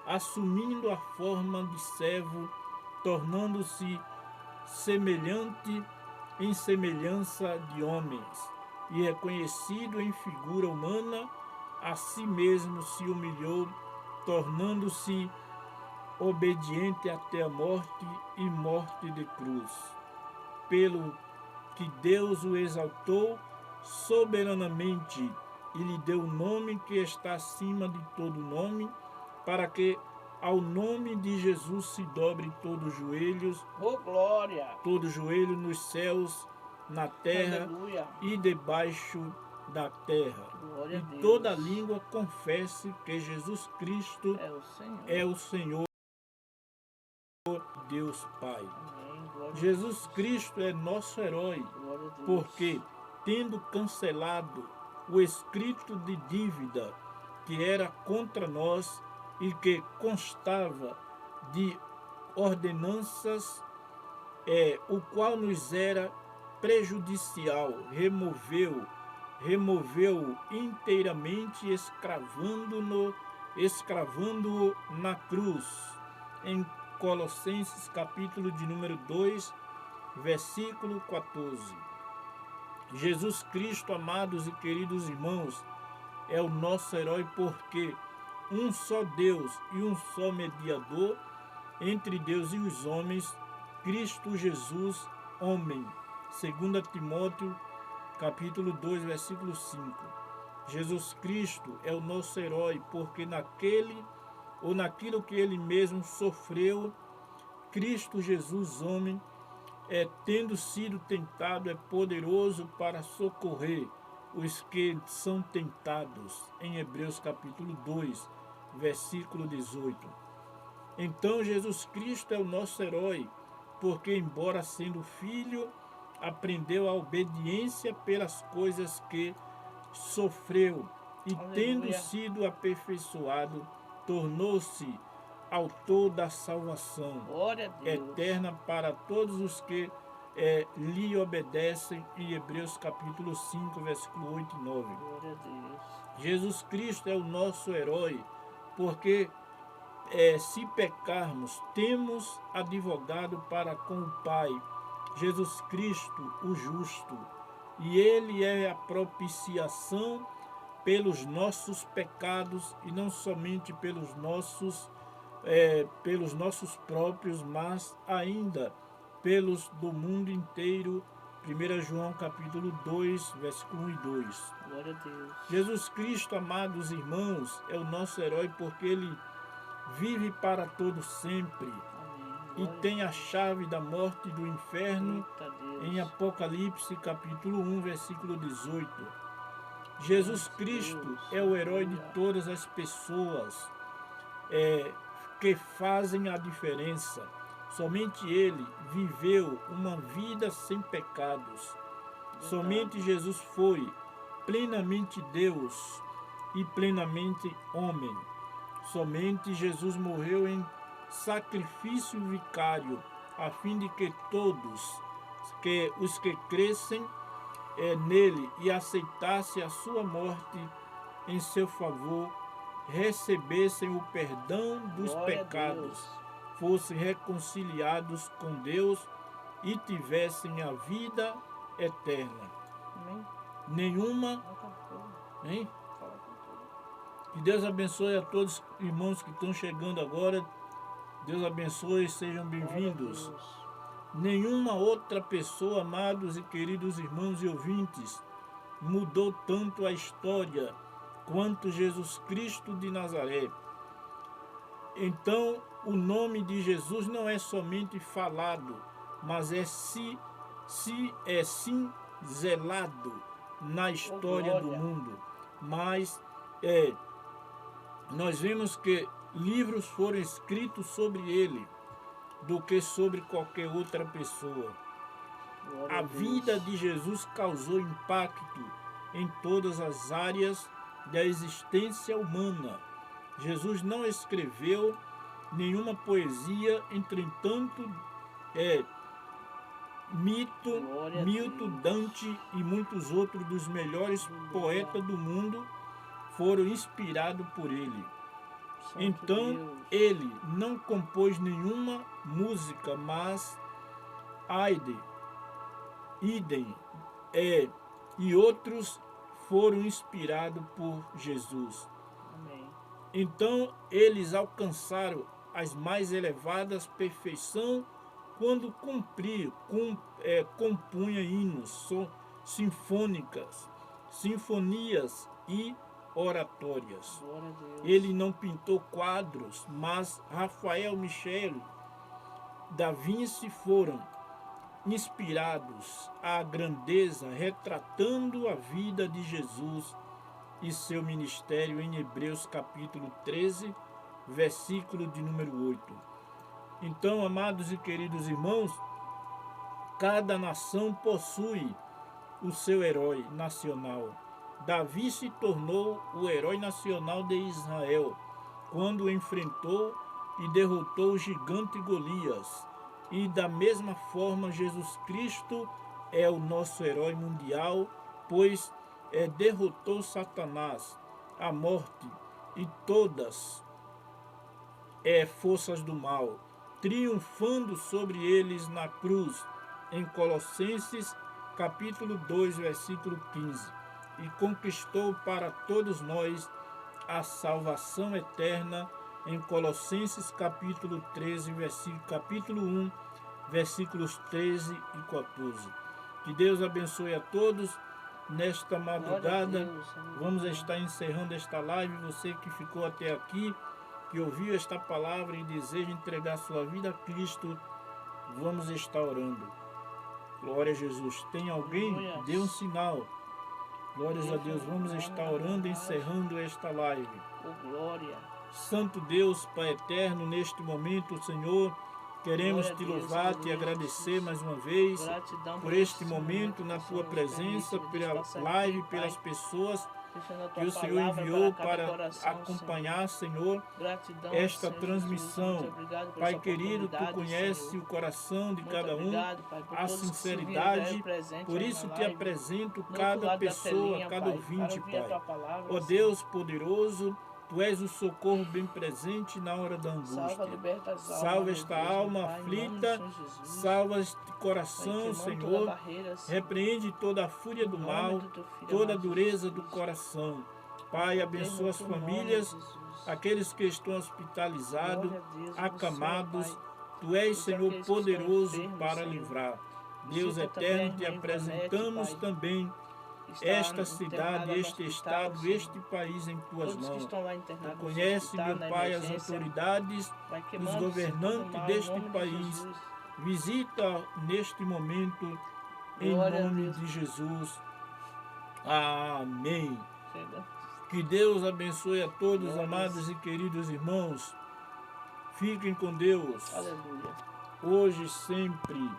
assumindo a forma de servo, tornando-se semelhante em semelhança de homens, e reconhecido em figura humana, a si mesmo se humilhou, tornando-se obediente até a morte e morte de cruz. Pelo que Deus o exaltou soberanamente e lhe deu o nome que está acima de todo nome, para que ao nome de Jesus se dobre todo joelho nos céus, na terra, aleluia, e debaixo da terra. Glória e toda língua confesse que Jesus Cristo é o Senhor Deus Pai. Amém. Jesus Cristo é nosso herói, porque, tendo cancelado o escrito de dívida que era contra nós e que constava de ordenanças, o qual nos era prejudicial, removeu inteiramente, escravando-o na cruz. Em Colossenses capítulo de número 2, versículo 14. Jesus Cristo, amados e queridos irmãos, é o nosso herói porque um só Deus e um só mediador entre Deus e os homens, Cristo Jesus, homem. 2 Timóteo, capítulo 2, versículo 5. Jesus Cristo é o nosso herói porque naquilo que ele mesmo sofreu, Cristo Jesus, homem, tendo sido tentado, é poderoso para socorrer os que são tentados, em Hebreus capítulo 2, versículo 18. Então Jesus Cristo é o nosso herói, porque embora sendo filho, aprendeu a obediência pelas coisas que sofreu, e aleluia, tendo sido aperfeiçoado, tornou-se autor da salvação eterna para todos os que lhe obedecem, em Hebreus capítulo 5, versículo 8 e 9. Glória a Deus. Jesus Cristo é o nosso herói, porque se pecarmos, temos advogado para com o Pai, Jesus Cristo, o justo, e ele é a propiciação pelos nossos pecados, e não somente pelos nossos próprios, mas ainda pelos do mundo inteiro. 1 João capítulo 2, versículo 1 e 2. Glória a Deus. Jesus Cristo, amados irmãos, é o nosso herói porque ele vive para todo sempre. Amém. E tem a chave da morte e do inferno, em Apocalipse capítulo 1, versículo 18. Jesus Cristo é o herói de todas as pessoas que fazem a diferença. Somente ele viveu uma vida sem pecados. Somente Jesus foi plenamente Deus e plenamente homem. Somente Jesus morreu em sacrifício vicário, a fim de que todos os que crescem nele e aceitassem a sua morte em seu favor, recebessem o perdão dos pecados, fossem reconciliados com Deus e tivessem a vida eterna. Amém. Nenhuma. Hein? Que Deus abençoe a todos os irmãos que estão chegando agora. Deus abençoe, sejam bem-vindos. Nenhuma outra pessoa, amados e queridos irmãos e ouvintes, mudou tanto a história quanto Jesus Cristo de Nazaré. Então, o nome de Jesus não é somente falado, mas é cinzelado na história do mundo. Mas nós vemos que livros foram escritos sobre ele do que sobre qualquer outra pessoa. A vida de Jesus causou impacto em todas as áreas da existência humana. Jesus não escreveu nenhuma poesia, entretanto, Milton, Dante e muitos outros dos melhores poetas do mundo foram inspirados por ele. Então, ele não compôs nenhuma música, mas idem, e outros foram inspirados por Jesus. Amém. Então, eles alcançaram as mais elevadas perfeição quando compunha hinos, sinfonias e oratórias. Ele não pintou quadros, mas Rafael, Michel, Da Vinci foram inspirados à grandeza, retratando a vida de Jesus e seu ministério em Hebreus capítulo 13, versículo de número 8. Então, amados e queridos irmãos, cada nação possui o seu herói nacional. Davi se tornou o herói nacional de Israel quando enfrentou e derrotou o gigante Golias. E da mesma forma, Jesus Cristo é o nosso herói mundial, pois derrotou Satanás, a morte e todas forças do mal, triunfando sobre eles na cruz, em Colossenses capítulo 2, versículo 15, e conquistou para todos nós a salvação eterna, em Colossenses capítulo 13, capítulo 1, versículos 13 e 14. Que Deus abençoe a todos nesta madrugada. Vamos estar encerrando esta live. Você que ficou até aqui, que ouviu esta palavra e deseja entregar sua vida a Cristo, vamos estar orando. Glória a Jesus. Tem alguém? Dê um sinal. Glórias a Deus. Vamos estar orando, encerrando esta live. Glória. Santo Deus, Pai eterno, neste momento, Senhor, queremos te louvar, te agradecer mais uma vez por este momento na tua presença, pela live, pelas pessoas que o Senhor enviou para acompanhar, Senhor, esta transmissão. Pai querido, tu conheces o coração de cada um, a sinceridade, por isso te apresento cada pessoa, cada ouvinte, Pai. Ó Deus poderoso, tu és o socorro bem presente na hora da angústia. Salva esta alma aflita, salva este coração, Senhor. Repreende toda a fúria do mal, toda a dureza do coração. Pai, abençoa as famílias, aqueles que estão hospitalizados, acamados. Tu és, Senhor, poderoso para livrar. Deus eterno, te apresentamos também esta cidade, este estado, este país em tuas mãos. Tu conhece, meu Pai, as autoridades, os governantes deste país. Visita neste momento, em nome de Jesus. Amém. Que Deus abençoe a todos, amados e queridos irmãos. Fiquem com Deus. Aleluia. Hoje e sempre.